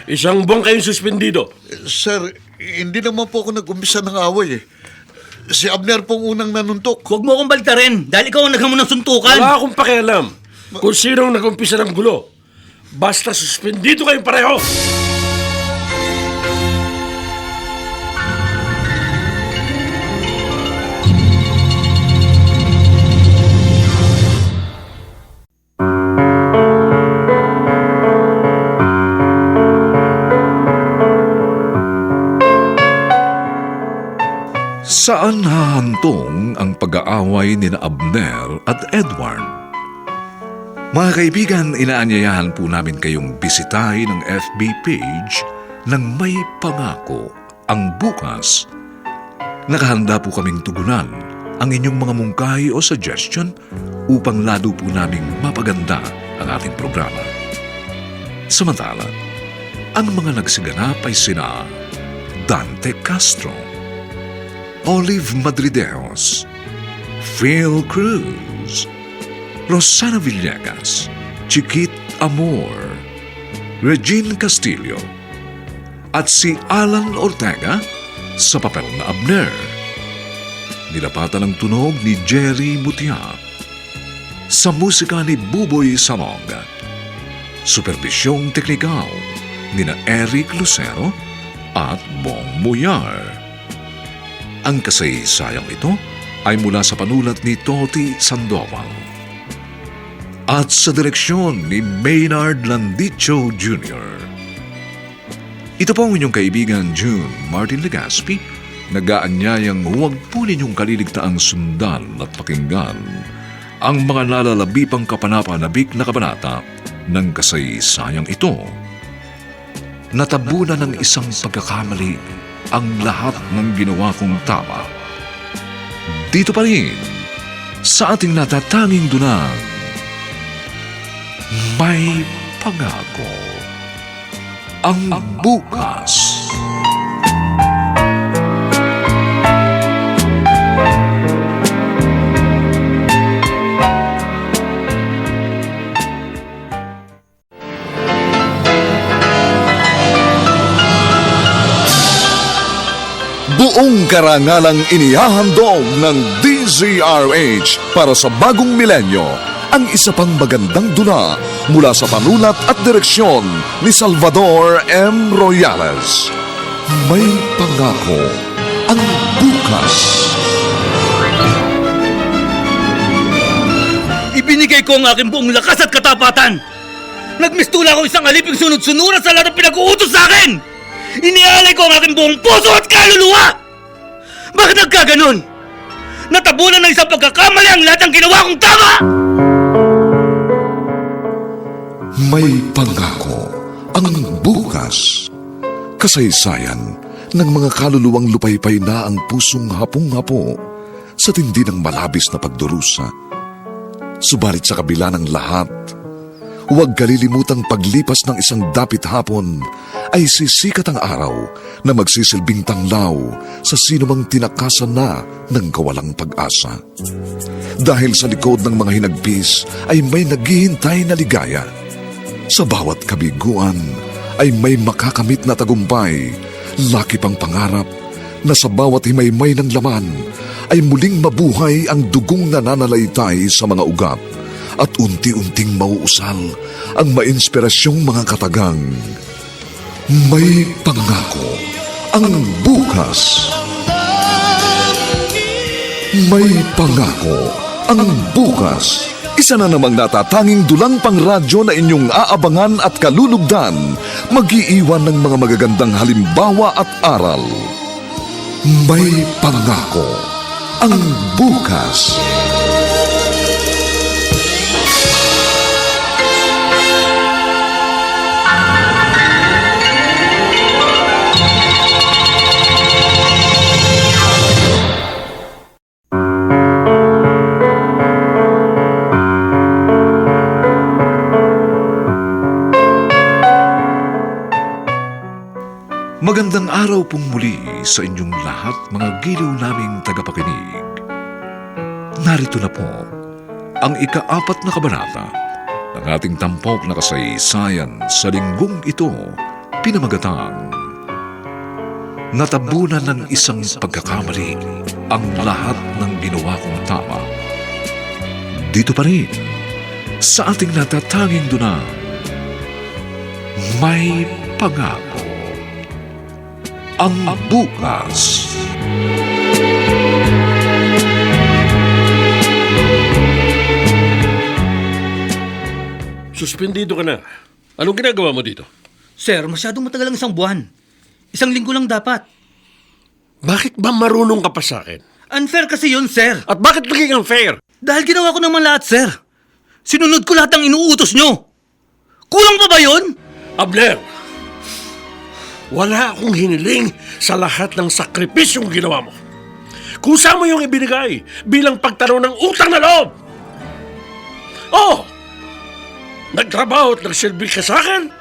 Isang buwan kayong suspendido. Sir, hindi naman po ako nag-umpisa ng away eh. Si Abner pong unang nanuntok. Huwag mo akong baltarin dahil ikaw ang naghamon ng suntukan. Wala akong pakialam kung sinong nag-umpisa ng gulo. Basta suspendido kayong pareho. Saan hahantong ang pag-aaway ni Abner at Edward? Mga kaibigan, inaanyayahan po namin kayong bisitahin ang FB page ng May Pangako ang Bukas. Nakahanda po kaming tugunan ang inyong mga mungkahi o suggestion upang lalo po naming mapaganda ang ating programa. Samantala, ang mga nagsiganap ay sina Dante Castro, Olive Madrideos, Phil Cruz, Rosana Villegas, Chiquit Amor, Regine Castillo, at si Alan Ortega sa papel na Abner. Nilapatan ang tunog ni Jerry Mutia. Sa musika ni Buboy Salong. Supervisyong teknikal ni na Eric Lucero at Bong Muyar. Ang kasaysayang ito ay mula sa panulat ni Toti Sandoval at sa direksyon ni Maynard Landicho Jr. Ito po ang inyong kaibigan June Martin Legaspi, nag-aanyayang huwag po ninyong kaliligtaang sundan at pakinggan ang mga nalalabipang kapanapanabik na kabanata ng kasaysayang ito natabunan ng isang pagkakamali ang lahat ng ginawa kong tama. Dito pa rin, sa ating natatanging dunang, may pangako ang bukas. Buong karangalang inihahandog ng DZRH para sa bagong milenyo ang isa pang magandang dula mula sa panulat at direksyon ni Salvador M. Royales. May pangako ang bukas. Ibinigay ko ang aking buong lakas at katapatan. Nagmistula ko isang aliping sunod-sunuran sa lahat ng pinag-uutos sa akin. Inialay ko ang aking buong puso at kaluluwa! Bakit nagkaganon? Natabunan ng isang pagkakamali ang lahat ng ginawa kong tama! May pangako ang bukas. Kasaysayan ng mga kaluluwang lupaypay na ang pusong hapong-hapo sa tindi ng malabis na pagdurusa. Subalit sa kabila ng lahat, huwag kalilimutang paglipas ng isang dapit hapon ay sisikat ang araw na magsisilbing tanglaw sa sinumang tinakasan na ng kawalang pag-asa. Dahil sa likod ng mga hinagpis ay may naghihintay na ligaya. Sa bawat kabiguan ay may makakamit na tagumpay, laki pang pangarap na sa bawat himaymay ng laman ay muling mabuhay ang dugong nananalaytay sa mga ugat at unti-unting mauusal ang mainspirasyong mga katagang. May pangako ang bukas. May pangako ang bukas. Isa na namang natatanging dulang pangradyo na inyong aabangan at kalulugdan, mag-iiwan ng mga magagandang halimbawa at aral. May pangako ang bukas. Magandang araw pong muli sa inyong lahat, mga giliw naming tagapakinig. Narito na po ang ika-4 na kabanata ng ating tampok na kasaysayan sa linggong ito, pinamagatang Natabunan ng isang pagkakamali ang lahat ng ginawa kong tama. Dito pa rin sa ating natatanging dunang, may pangako ang bukas. Suspendido ka na. Anong ginagawa mo dito? Sir, masyadong matagal ang isang buwan. Isang linggo lang dapat. Bakit ba marunong ka pa sa akin? Unfair kasi yun, sir. At bakit maging unfair? Dahil ginawa ko naman lahat, sir. Sinunod ko lahat ng inuutos nyo. Kulang pa ba yun? Abner, wala akong hiniling sa lahat ng sakripisyong ginawa mo. Kusa mo yung ibinigay bilang pagtanaw ng utang na loob. Oh! Nagtrabaho at nagsilbi ka sa akin?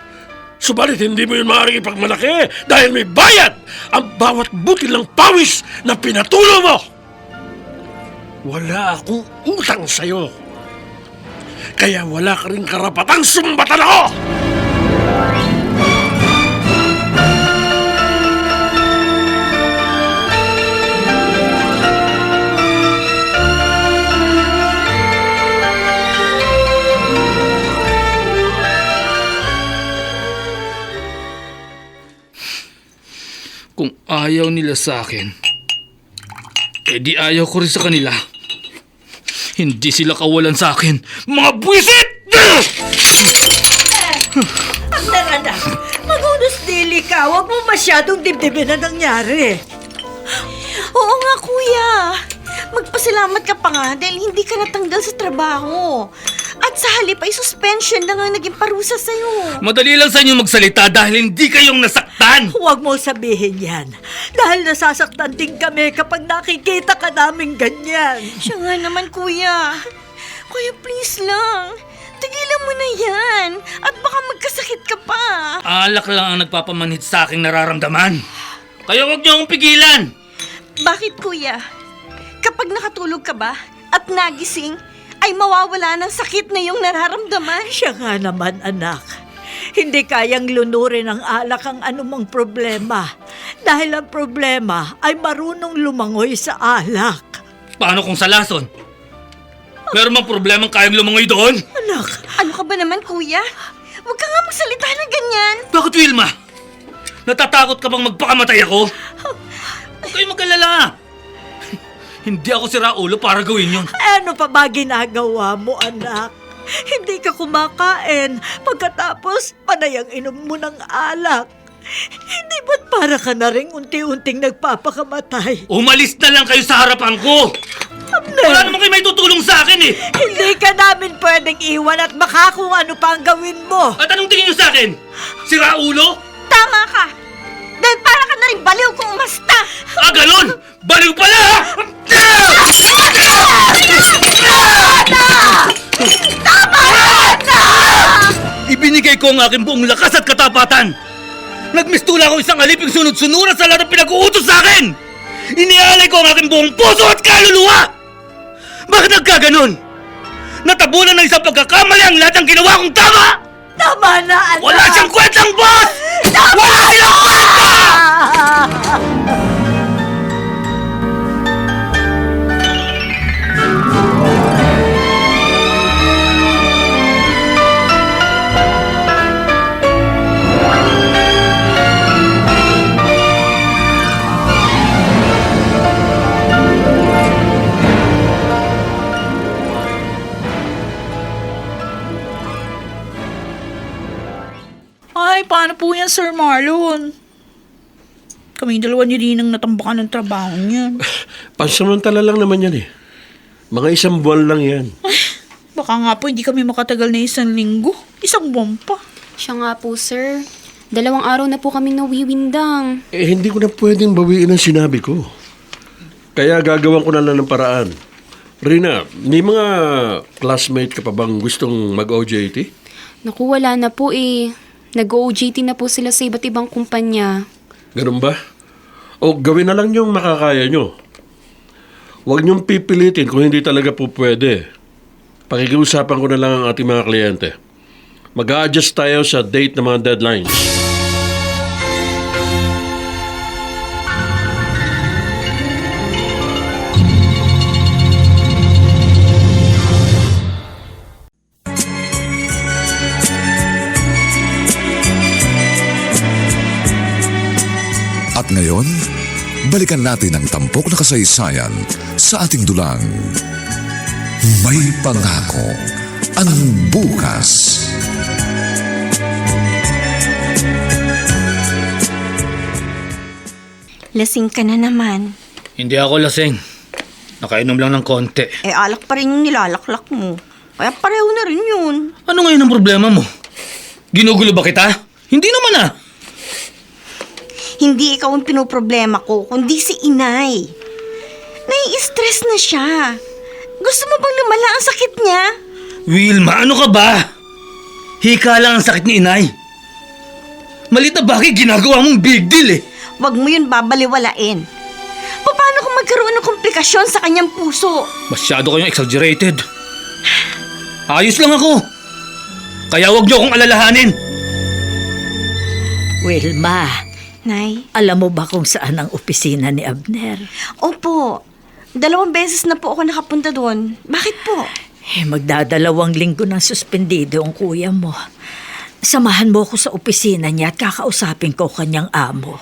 Subalit hindi mo yun maaaring ipagmalaki dahil may bayad ang bawat butil ng pawis na pinatulo mo. Wala akong utang sa'yo. Kaya wala ka rin karapatang sumbatan ako! Kung ayaw nila sa akin, edi ayaw ko rin sa kanila. Hindi sila kawalan sa akin. Mga buwisit! Anak, magunos dili ka. Huwag mo masyadong dibdibin na nangyari. Oo nga, kuya. Magpasalamat ka pa nga dahil hindi ka natanggal sa trabaho. At sa halip ay suspension lang ang naging parusa sa'yo. Madali lang sa inyo magsalita dahil hindi kayong nasaktan. Huwag mo sabihin yan. Dahil nasasaktan din kami kapag nakikita ka namin ganyan. Siya nga naman, Kuya. Kuya, please lang. Tigilan mo na yan. At baka magkasakit ka pa. Alak lang ang nagpapamanhid sa aking nararamdaman. Kaya huwag niyo akong pigilan. Bakit, Kuya? Kapag nakatulog ka ba at nagising, ay mawawala ng sakit na iyong nararamdaman? Siya nga naman, anak. Hindi kayang lunurin ng alak ang anumang problema. Dahil ang problema ay marunong lumangoy sa alak. Paano kung sa lason? Meron bang problemang kayang lumangoy doon? Anak, Ano ka ba naman, Kuya? Huwag ka nga magsalita ng ganyan. Bakit, Wilma? Natatakot ka bang magpakamatay ako? Huwag kayong mag-alala. Hindi ako si Raulo para gawin yun. ano pa ba ginagawa mo, anak? Hindi ka kumakain. Pagkatapos, panayang inom mo ng alak. Hindi ba't para ka na rin unti-unting nagpapakamatay? Umalis na lang kayo sa harapan ko! Wala naman kayo may tutulong sa akin eh! Hindi ka namin pwedeng iwan at baka kung ano pa ang gawin mo. At anong tingin niyo sa akin? Si Raulo? Tama ka. Dahil para ka na rin baliw kung umasta. Ah, ganun! Baliw pala! Ibinigay ko ang aking buong lakas at katapatan! Nagmistula ko isang aliping sunod-sunuran sa lahat ng pinag-uutos sa akin! Inialay ko ang aking buong puso at kaluluwa! Bakit nagkaganon? Natabunan ng isang pagkakamali ang lahat ng ginawa kong tama! Tama na, anak! Wala siyang kwentang, boss! Wala siyang kwenta! Ay, paano po yan, Sir Marlon? Kaming dalawa ni Rinang natambakan ng trabaho niyan. Pansamantala lang naman yan eh. Mga 1 buwan lang yan. Baka nga po hindi kami makatagal na 1 linggo. 1 buwan pa. Siya nga po, sir. 2 araw na po kami nawiwindang. Hindi ko na pwedeng bawiin ang sinabi ko. Kaya gagawan ko na lang ng paraan. Rina, may mga classmate ka pa bang gustong mag-OJT? Naku, wala na po eh. Nag-OJT na po sila sa iba't ibang kumpanya. Ganun ba? O gawin na lang yung makakaya nyo. Huwag niyong pipilitin kung hindi talaga po pwede. Pakikiusapan ko na lang ang ating mga kliyente. Mag-a-adjust tayo sa date ng mga deadlines. At ngayon, balikan natin ang tampok na kasaysayan sa ating dulang. May pangako ang bukas. Lasing ka na naman. Hindi ako lasing. Nakainom lang ng konti. Alak pa rin yung nilalaklak mo. Kaya pareho na rin yun. Ano ngayon ang problema mo? Ginugulo ba kita? Hindi naman ah. Hindi ikaw ang pinoproblema ko, kundi si inay. Nai-stress na siya. Gusto mo bang lumala ang sakit niya? Wilma, ano ka ba? Hika lang ang sakit ni inay. Malit na bagay ginagawa mong big deal eh. Huwag mo yun babaliwalain. Paano kung magkaroon ng komplikasyon sa kanyang puso? Masyado kayong exaggerated. Ayos lang ako. Kaya huwag niyo akong alalahanin. Wilma, Nay? alam mo ba kung saan ang opisina ni Abner? Opo. 2 beses na po ako nakapunta doon. Bakit po? Magdadalawang linggo ng suspendido ang kuya mo. Samahan mo ako sa opisina niya at kakausapin ko kanyang amo.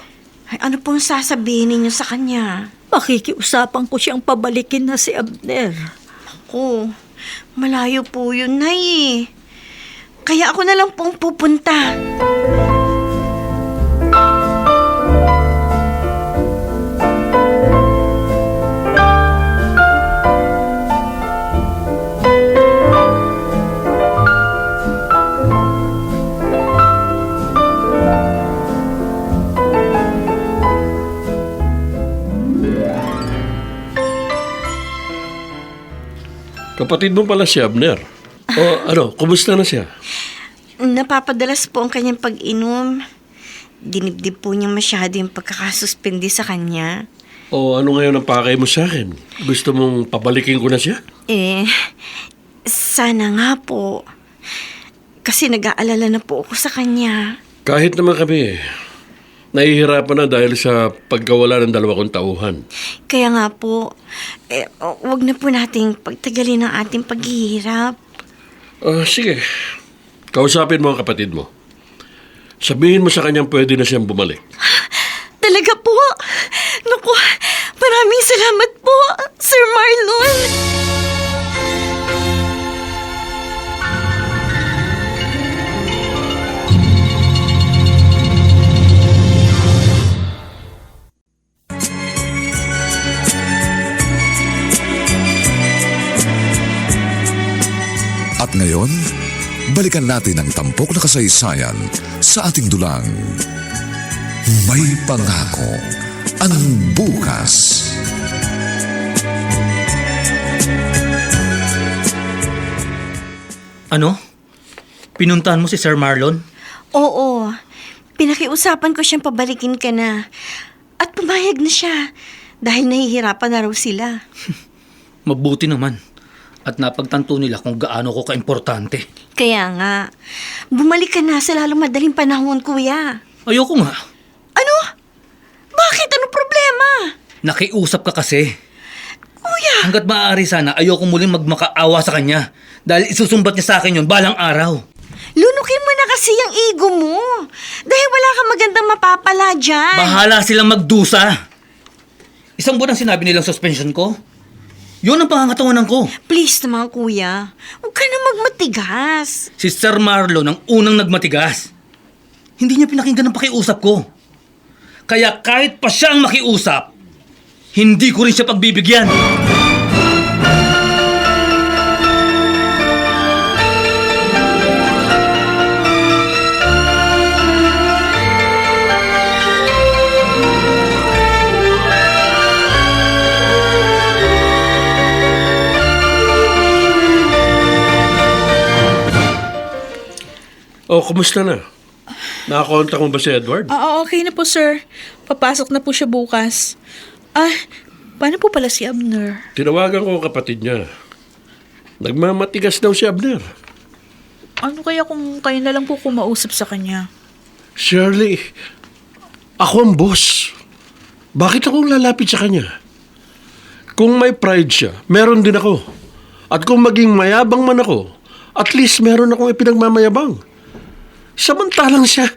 Ay, ano pong sasabihin ninyo sa kanya? Makikiusapan ko siyang pabalikin na si Abner. Ako, malayo po yun, Nay eh. Kaya ako na lang pong pupunta. Kapatid mo pala si Abner. O ano, kumusta na siya? Napapadalas po ang kanyang pag-inom. Dinibdib po niya masyado yung pagkakasuspindi sa kanya. O ano ngayon ang pakay mo sa akin? Gusto mong pabalikin ko na siya? Sana nga po. Kasi nag-aalala na po ako sa kanya. Kahit naman kami, nahihirapan na dahil sa pagkawala ng 2 tauhan. Kaya nga po, wag na po nating pagtagalin ang ating paghihirap. Sige, kausapin mo ang kapatid mo. Sabihin mo sa kanyang pwede na siyang bumalik. Talaga po? Naku, maraming salamat po, Sir Marlon. At ngayon, balikan natin ang tampok na kasaysayan sa ating dulang. May pangako ang bukas. Ano? Pinuntahan mo si Sir Marlon? Oo, pinakiusapan ko siyang pabalikin ka na. At pumayag na siya dahil nahihirapan na raw sila. Mabuti naman. At napagtanto nila kung gaano ko kaimportante. Kaya nga, bumalik ka na sa lalong madaling panahon, kuya. Ayoko nga. Ano? Bakit? Ano problema? Nakiusap ka kasi. Kuya! Hanggat maaari sana, ayoko muling magmakaawa sa kanya. Dahil isusumbat niya sa akin yun balang araw. Lunukin mo na kasi yung ego mo. Dahil wala kang magandang mapapala dyan. Bahala silang magdusa. 1 buwan ang sinabi nilang suspension ko. Yun ang pangangatawanan ko. Please naman, kuya. Huwag ka na magmatigas. Si Sir Marlon ang unang nagmatigas. Hindi niya pinakinggan ang pakiusap ko. Kaya kahit pa siya ang makiusap, hindi ko rin siya pagbibigyan. Kumusta na? Nakakontak mo ba si Edward? Okay na po, sir. Papasok na po siya bukas. Paano po pala si Abner? Tinawagan ko ang kapatid niya. Nagmamatigas daw si Abner. Ano kaya kung kayo na lang po kumausap sa kanya? Shirley, ako ang boss. Bakit akong lalapit sa kanya? Kung may pride siya, meron din ako. At kung maging mayabang man ako, at least meron akong ipinagmamayabang. Samantalang siya,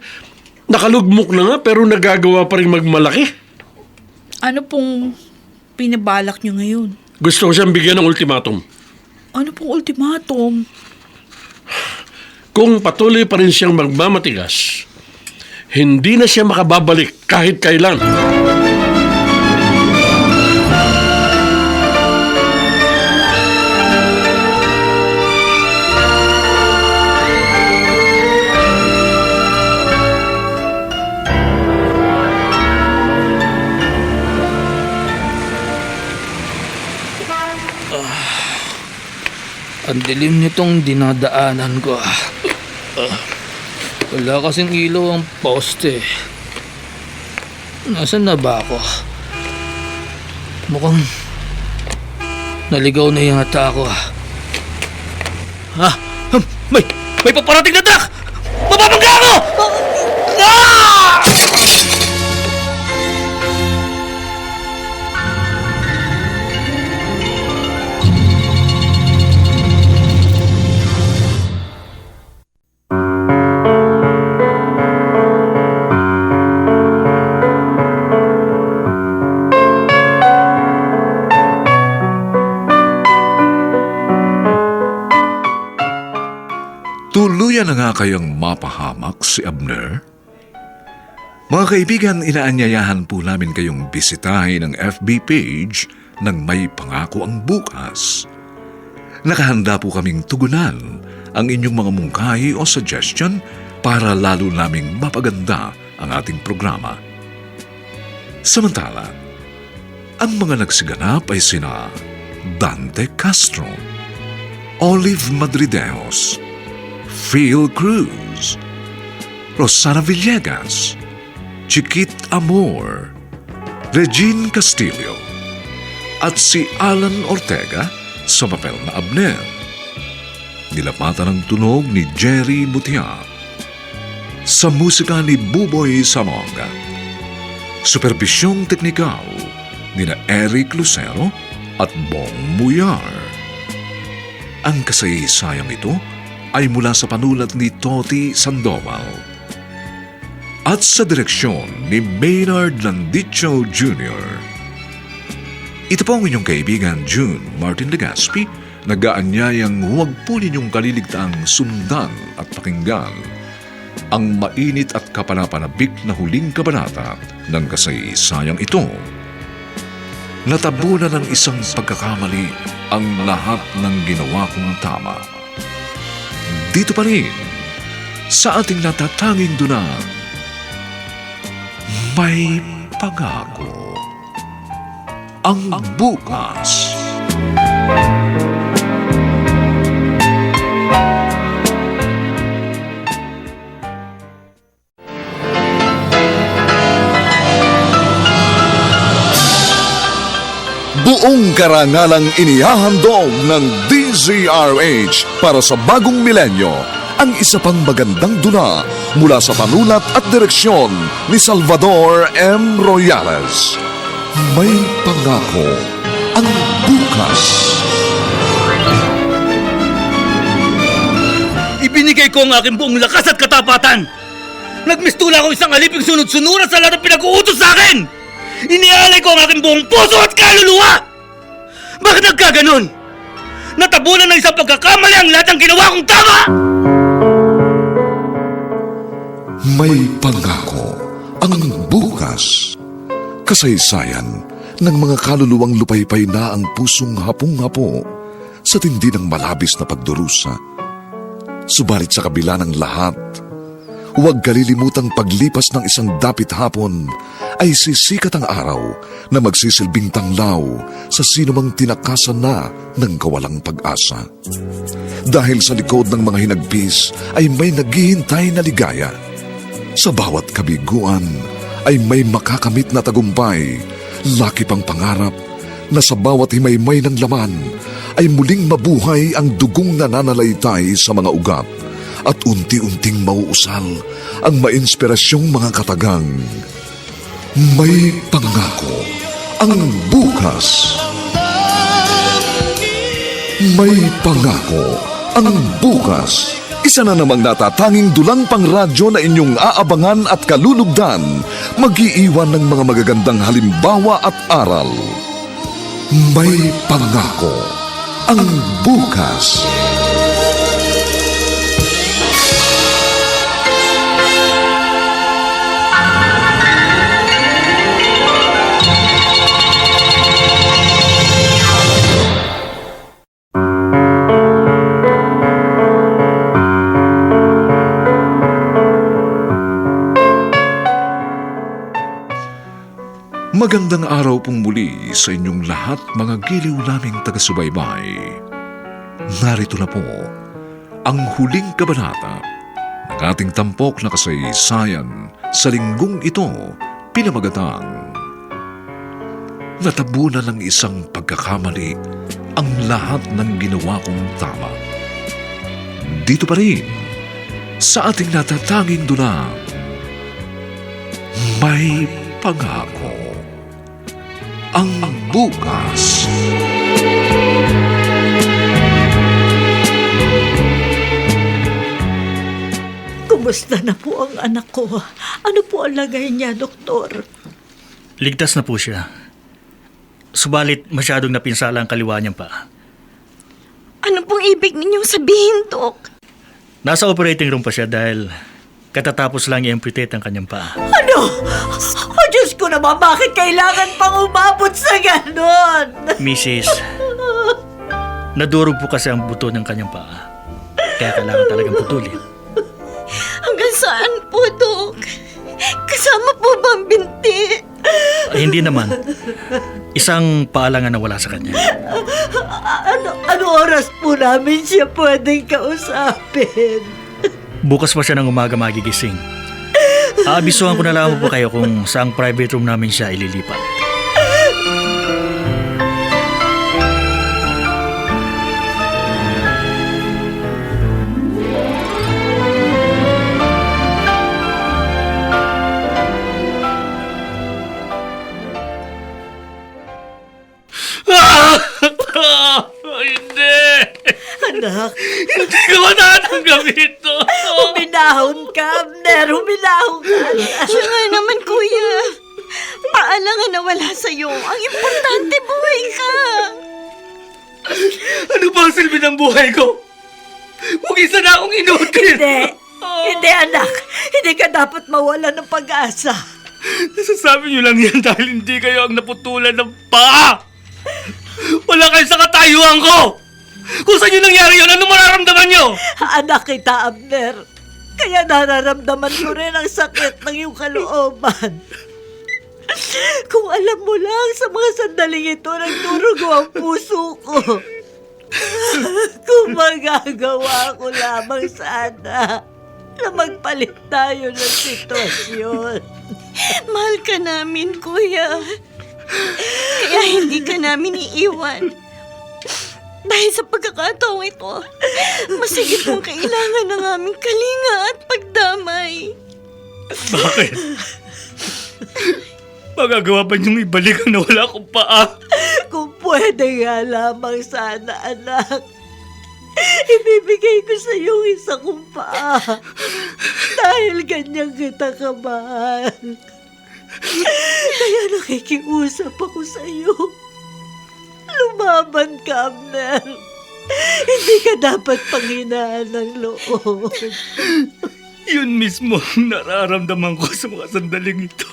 nakalugmok na nga pero nagagawa pa rin magmalaki. Ano pong pinabalak niyo ngayon? Gusto ko siyang bigyan ng ultimatum. Ano pong ultimatum? Kung patuloy pa rin siyang magmamatigas, hindi na siya makababalik kahit kailan. Ang dilim nitong dinadaanan ko. Wala kasing ilaw ang poste. Nasaan na ba ako? Mukhang naligaw na yata ako. May paparating na truck! Mapapangga ako! Tuluyan na nga kayang mapahamak si Abner? Mga kaibigan, inaanyayahan po namin kayong bisitahin ang FB page ng May Pangako ang Bukas. Nakahanda po kaming tugunan ang inyong mga mungkahi o suggestion para lalo naming mapaganda ang ating programa. Samantala, ang mga nagsiganap ay sina Dante Castro, Olive Madrideos, Phil Cruz, Rosana Villegas, Chiquit Amor, Regine Castillo, at si Alan Ortega sa papel na Abner. Nilapatan ang tunog ni Jerry Butia. Sa musika ni Buboy Salonga. Superbisyong teknikal ni na Eric Lucero at Bong Muyar. Ang kasaysayang ito ay mula sa panulat ni Toti Sandoval at sa direksyon ni Maynard Landicho Jr. Ito po ang inyong kaibigan June Martin Legaspi, nag-aanyayang huwag po ninyong kaliligtaang sundan at pakinggan ang mainit at kapanapanabik na huling kabanata ng kasaysayang ito. Natabunan ng isang pagkakamali ang lahat ng ginawa kong tama. Dito pa rin, sa ating natatanging dunang, may pangako ang bukas. Buong karangalang inihahandog ng DZRH para sa bagong milenyo ang isa pang magandang dula mula sa panulat at direksyon ni Salvador M. Royales. May pangako ang bukas. Ibinigay ko ang aking buong lakas at katapatan. Nagmistula ako isang aliping sunod-sunuran sa lahat ng pinag-uutos sa akin. Inialay ko ang aking buong puso at kaluluwa! Bakit nagkaganon? Natabunan ng isang pagkakamali ang lahat ng ginawa kong tama! May pangako ang bukas. Kasaysayan ng mga kaluluwang lupaypay na ang pusong hapong-hapo sa tindi ng malabis na pagdurusa. Subalit sa kabila ng lahat, huwag kalilimutang paglipas ng isang dapit hapon ay sisikat ang araw na magsisilbing tanglaw sa sinumang tinakasan na ng kawalang pag-asa. Dahil sa likod ng mga hinagpis ay may naghihintay na ligaya. Sa bawat kabiguan ay may makakamit na tagumpay, laki pang pangarap na sa bawat himaymay ng laman ay muling mabuhay ang dugong nananalaytay sa mga ugat at unti-unting mauusal ang mainspirasyong mga katagang. May pangako ang bukas. May pangako ang bukas. Isa na namang natatanging dulang pangradyo na inyong aabangan at kalulugdan, mag-iiwan ng mga magagandang halimbawa at aral. May pangako ang bukas. Magandang araw pong muli sa inyong lahat, mga giliw naming taga-subaybay. Narito na po ang huling kabanata ng ating tampok na kasaysayan sa linggong ito, pinamagatang Natabunan ng isang pagkakamali ang lahat ng ginawa kong tama. Dito pa rin sa ating natatanging dula, may pangako ang bukas. Kumusta na po ang anak ko? Ano po ang lagay niya, doktor? Ligtas na po siya. Subalit masyadong napinsala ang kaliwa niyang paa. Ano pong ibig ninyong sabihin, Dok? Nasa operating room pa siya dahil katatapos lang i-amputate ang kanyang paa. Ano? Oh, Diyos ko naman, bakit kailangan pang umabot sa ganon? Mrs., nadurog po kasi ang buto ng kanyang paa. Kaya kailangan talagang putulin. Hanggang saan po, Dok? Kasama po ba ang binti? Ay, hindi naman. Isang paalangan na wala sa kanya. Ano oras po namin siya pwedeng kausapin? Bukas pa siya ng umaga magigising. Aabisuhan ko na lang po kayo kung saang private room namin siya ililipat. Hindi! Anak, Hindi ko matatanggap ito! huminahon ka, Abner. Huminahon ka. Siya nga naman, kuya. Paalangan na wala sa'yo. Ang importante, buhay ka. Ano ba ang silbi ng buhay ko? Huwag isa na akong inutil! Hindi, anak. Hindi ka dapat mawala ng pag-asa. Nasasabi niyo lang yan dahil hindi kayo ang naputulan ng paa! Wala kayo sa katayuan ko! Kung saan yun nangyari yun, ano mararamdaman niyo? Anak kita, Abner. Kaya nararamdaman ko rin ang sakit ng iyong kalooban. Kung alam mo lang, sa mga sandaling ito, nagdurugo ang puso ko. Kung magagawa ko lamang sana na magpalit tayo ng sitwasyon. Mahal ka namin, kuya. Kaya hindi ka namin iiwan. Dahil sa pagkakataong ito, masigit mong kailangan ng aming kalinga at pagdamay. Bakit? Magagawa ba niyong ibalik ang nawala kong paa? Kung pwede nga lamang sana, anak. Ibibigay ko sa iyo isa kong paa. Dahil ganyan kita kamahal. Kaya nakikiusap ako sa iyo. Lumaban ka, Abner. Hindi ka dapat panghinaan ng loob. Yun mismo ang nararamdaman ko sa mga sandaling ito.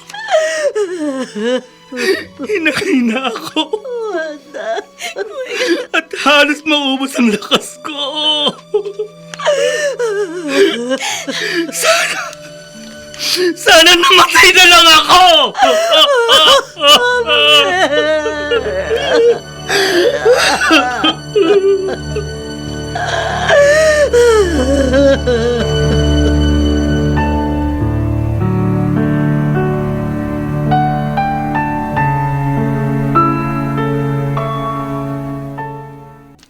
Hinahina ako. Anak. At halos maubos ang lakas ko. Sana namatay na lang ako!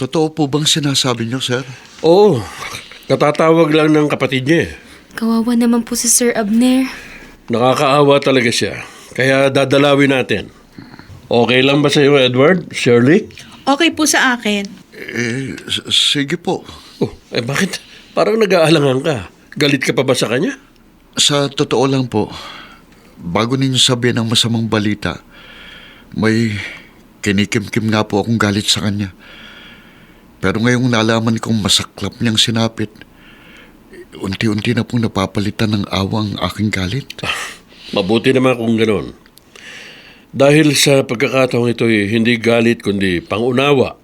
Totoo po bang sinasabi niyo, sir? Oo, katatawag lang ng kapatid niya. Kawawa naman po si Sir Abner. Nakakaawa talaga siya. Kaya dadalawin natin. Okay lang ba sa iyo, Edward? Shirley? Okay po sa akin. Sige po. Oh, bakit? Parang nag-aalangan ka. Galit ka pa ba sa kanya? Sa totoo lang po, bago ninyo sabihin ang masamang balita, may kinikimkim nga po akong galit sa kanya. Pero ngayong nalaman kong masaklap niyang sinapit, unti-unti na pong napapalitan ng awang aking galit. Mabuti naman kung gano'n. Dahil sa pagkakataong ito hindi galit kundi pangunawa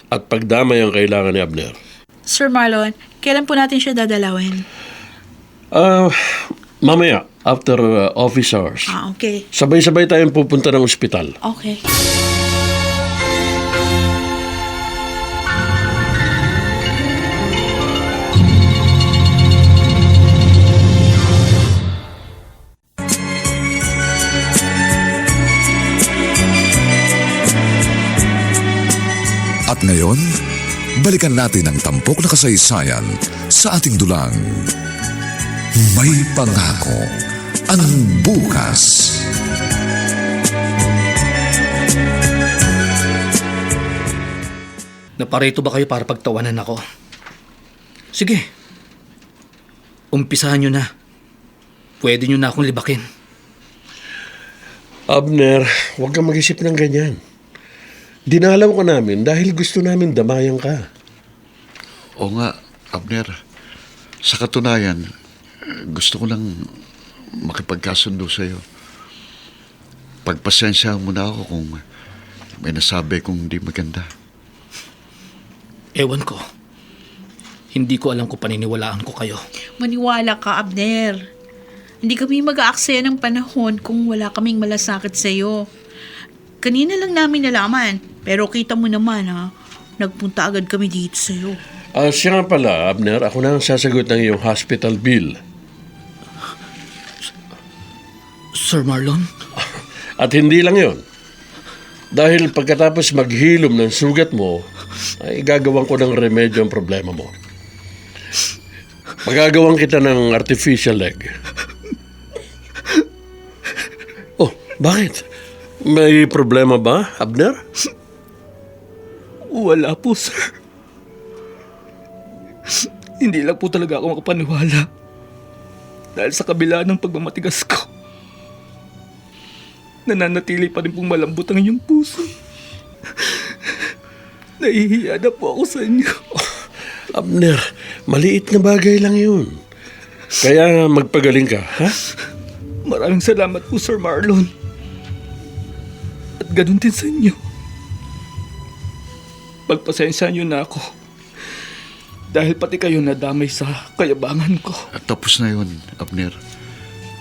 at pagdamay ang kailangan ni Abner. Sir Marlon, kailan po natin siya dadalawin? Mamaya, after office hours. Okay. Sabay-sabay tayong pupunta ng ospital. Okay. At ngayon, balikan natin ang tampok na kasaysayan sa ating dulang. May pangako ang bukas. Naparito ba kayo para pagtawanan ako? Sige. Umpisahan nyo na. Pwede nyo na akong libakin. Abner, huwag kang mag-isip ng ganyan. Dinalaw ka namin dahil gusto namin damayan ka. O nga, Abner, sa katunayan, gusto ko lang makipagkasundo sa iyo. Pagpasensyahan mo na ako kung may nasabi kong di maganda. Ewan ko. Hindi ko alam kung paniniwalaan ko kayo. Maniwala ka, Abner. Hindi kami mag-aaksaya ng panahon kung wala kaming malasakit sa'yo. Kanina lang namin nalaman. Pero kita mo naman ha, nagpunta agad kami dito sa'yo. Siya nga pala, Abner, ako na ang sasagot ng iyong hospital bill. Sir Marlon? At hindi lang yon. Dahil pagkatapos maghilom ng sugat mo, ay gagawin ko ng remedyo ang problema mo. Magagawan kita ng artificial leg. Oh, bakit? May problema ba, Abner? Wala po, sir. Hindi lang po talaga ako makapaniwala. Dahil sa kabila ng pagmamatigas ko, nananatili pa rin pong malambot ang inyong puso. Nahihiya na po ako sa inyo. Abner, maliit na bagay lang yun. Kaya magpagaling ka, ha? Maraming salamat po, Sir Marlon. At ganun din sa inyo. Pagpasensya niyo na ako. Dahil pati kayo nadamay sa kayabangan ko. At tapos na yun, Abner.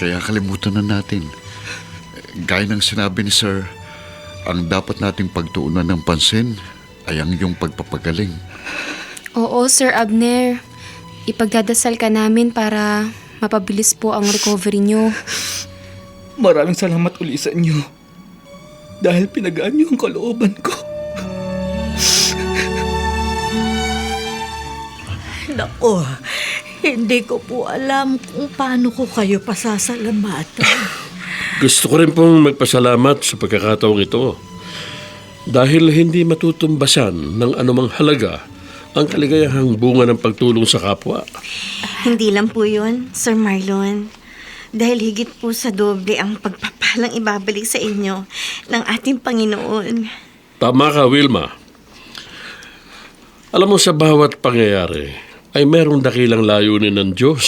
Kaya kalimutan na natin. Gaya ng sinabi ni Sir, ang dapat nating pagtuunan ng pansin ay ang iyong pagpapagaling. Oo, Sir Abner. Ipagdadasal ka namin para mapabilis po ang recovery niyo. Maraming salamat uli sa inyo. Dahil pinagaan niyo ang kalooban ko. Nako, hindi ko po alam kung paano ko kayo pasasalamatan. Gusto ko rin pong magpasalamat sa pagkakataong ito. Dahil hindi matutumbasan ng anumang halaga ang kaligayahang bunga ng pagtulong sa kapwa. Hindi lang po yun, Sir Marlon. Dahil higit po sa doble ang pagpapalang ibabalik sa inyo ng ating Panginoon. Tama ka, Wilma. Alam mo, sa bawat pangyayari ay merong dakilang layunin ng Diyos.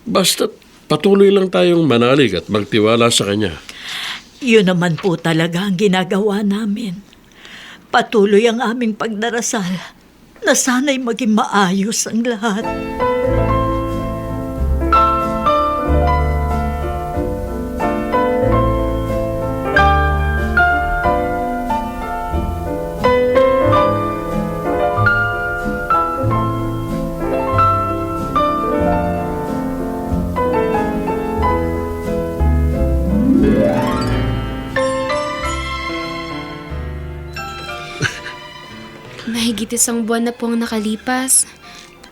Basta't patuloy lang tayong manalig at magtiwala sa Kanya. Yun naman po talaga ang ginagawa namin. Patuloy ang aming pagdarasal na sana'y maging maayos ang lahat. Mahigit isang buwan na po ang nakalipas.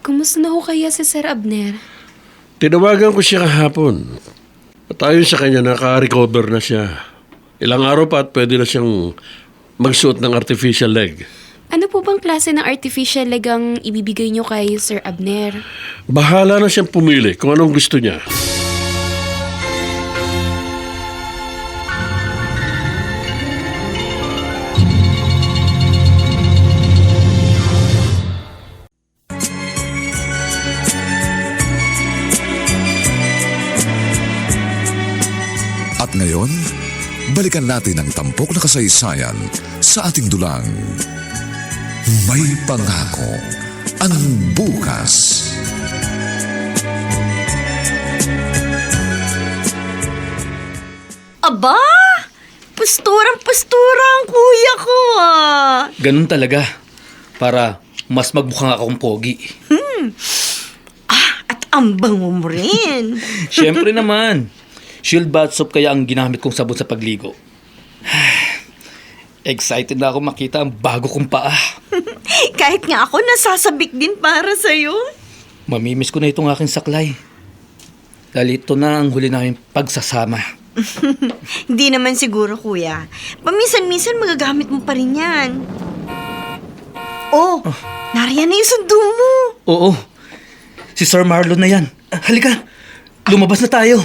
Kumusta na ho kaya si Sir Abner? Tinawagan ko siya kahapon. At ayon sa kanya, naka-recover na siya. Ilang araw pa at pwede na siyang magsuot ng artificial leg. Ano po bang klase ng artificial leg ang ibibigay niyo kay Sir Abner? Bahala na siyang pumili kung anong gusto niya. At ngayon, balikan natin ang tampok na kasaysayan sa ating dulang. May pangako ang bukas. Aba! Pasturang-pastura ang kuya ko ah! Ganun talaga. Para mas magmukhang akong pogi. At ang bango mo rin. Siyempre naman. Shield bath soap kaya ang ginamit kong sabon sa pagligo. Excited na ako makita ang bago kong paa. Kahit nga ako nasasabik din para sa'yo. Mamimiss ko na itong aking saklay. Dahil ito na ang huli namin pagsasama. Hindi naman siguro, kuya. Paminsan-minsan magagamit mo pa rin yan. Oh, nariyan na yung sundo mo. Oo. Si Sir Marlon na yan. Halika. Lumabas na tayo.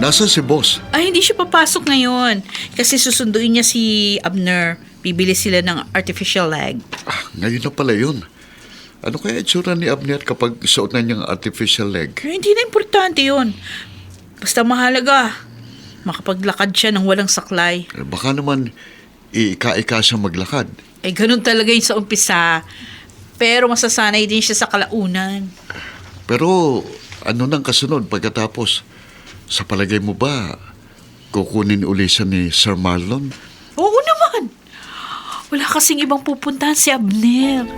Nasaan si boss? Ay, hindi siya papasok ngayon. Kasi susunduin niya si Abner. Bibili sila ng artificial leg. Ngayon na pala yun. Ano kaya itsura ni Abner kapag suot na niyang artificial leg? Hindi na importante yun. Basta mahalaga, makapaglakad siya ng walang saklay. Baka naman iika-ika siya maglakad. Ganun talaga yun sa umpisa. Pero masasanay din siya sa kalaunan. Pero ano nang kasunod pagkatapos? Sa palagay mo ba, kukunin uli siya ni Sir Marlon? Oo naman. Wala kasing ibang pupuntahan si Abner.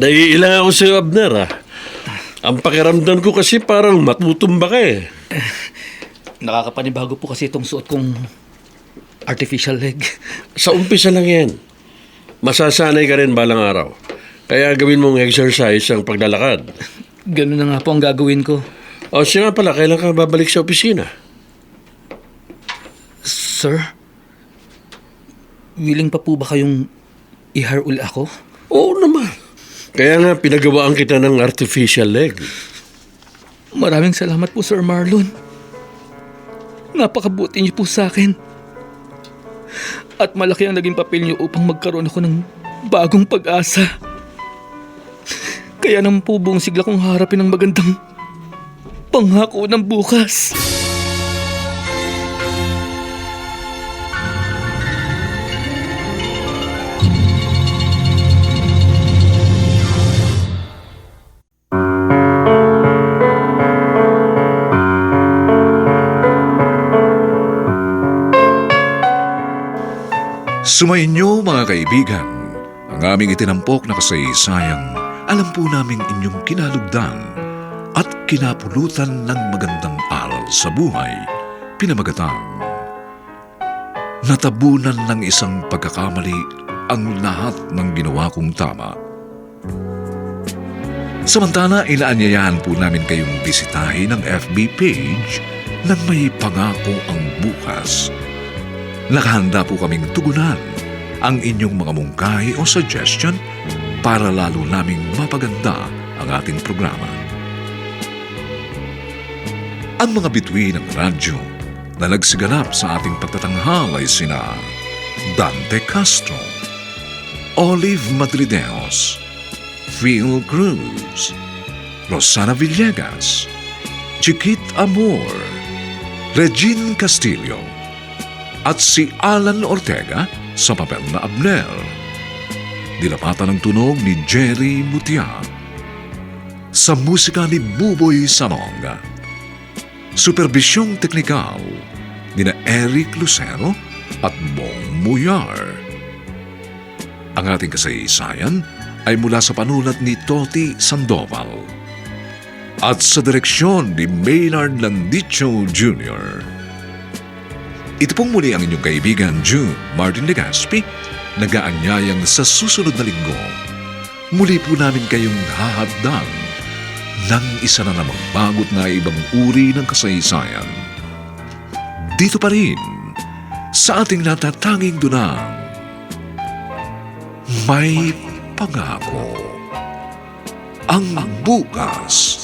Naiilang ako sa'yo, Abner, ah. Ang pakiramdam ko kasi parang matutumba ka eh. Nakakapanibago po kasi itong suot kong artificial leg. Sa umpisa lang yan. Masasanay ka rin balang araw. Kaya gawin mong exercise ang paglalakad. Ganun na nga po ang gagawin ko. O siya nga pala, kailan ka babalik sa opisina? Sir, willing pa po ba kayong i-hire uli ako? Oo naman. Kaya nga pinagawaan kita ng artificial leg. Maraming salamat po, Sir Marlon. Napakabuti niyo po sa akin. At malaki ang naging papel niyo upang magkaroon ako ng bagong pag-asa. Kaya naman po buong sigla kong harapin ang magandang pangako ng bukas. Sumainyo mga kaibigan, ang aming itinampok na kasaysayang alam po namin inyong kinalugdan at kinapulutan ng magandang aral sa buhay, pinamagatang natabunan ng isang pagkakamali ang lahat ng ginawa kong tama. Samantala, inaanyayahan po namin kayong bisitahin ang FB page ng May Pangako ang Bukas. Nakahanda po kaming tugunan ang inyong mga mungkahi o suggestion para lalo naming mapaganda ang ating programa. Ang mga bituin ng radyo na nagsiganap sa ating pagtatanghal ay sina Dante Castro, Olive Madrideos, Phil Cruz, Rosana Villegas, Chiquit Amor, Regine Castillo, at si Alan Ortega sa papel na Abner. Dilapatan ng tunog ni Jerry Mutia. Sa musika ni Buboy Salong. Supervisyong teknikal ni na Eric Lucero at Bong Muyar. Ang ating kasaysayan ay mula sa panulat ni Toti Sandoval at sa direksyon ni Maynard Landicho Jr. Ito pong muli ang inyong kaibigan June Martin Legaspi, nag-aanyayang sa susunod na linggo. Muli po namin kayong hahadang ng isa na namang bagot na ibang uri ng kasaysayan. Dito pa rin sa ating natatanging dunang May Pangako ang Bukas.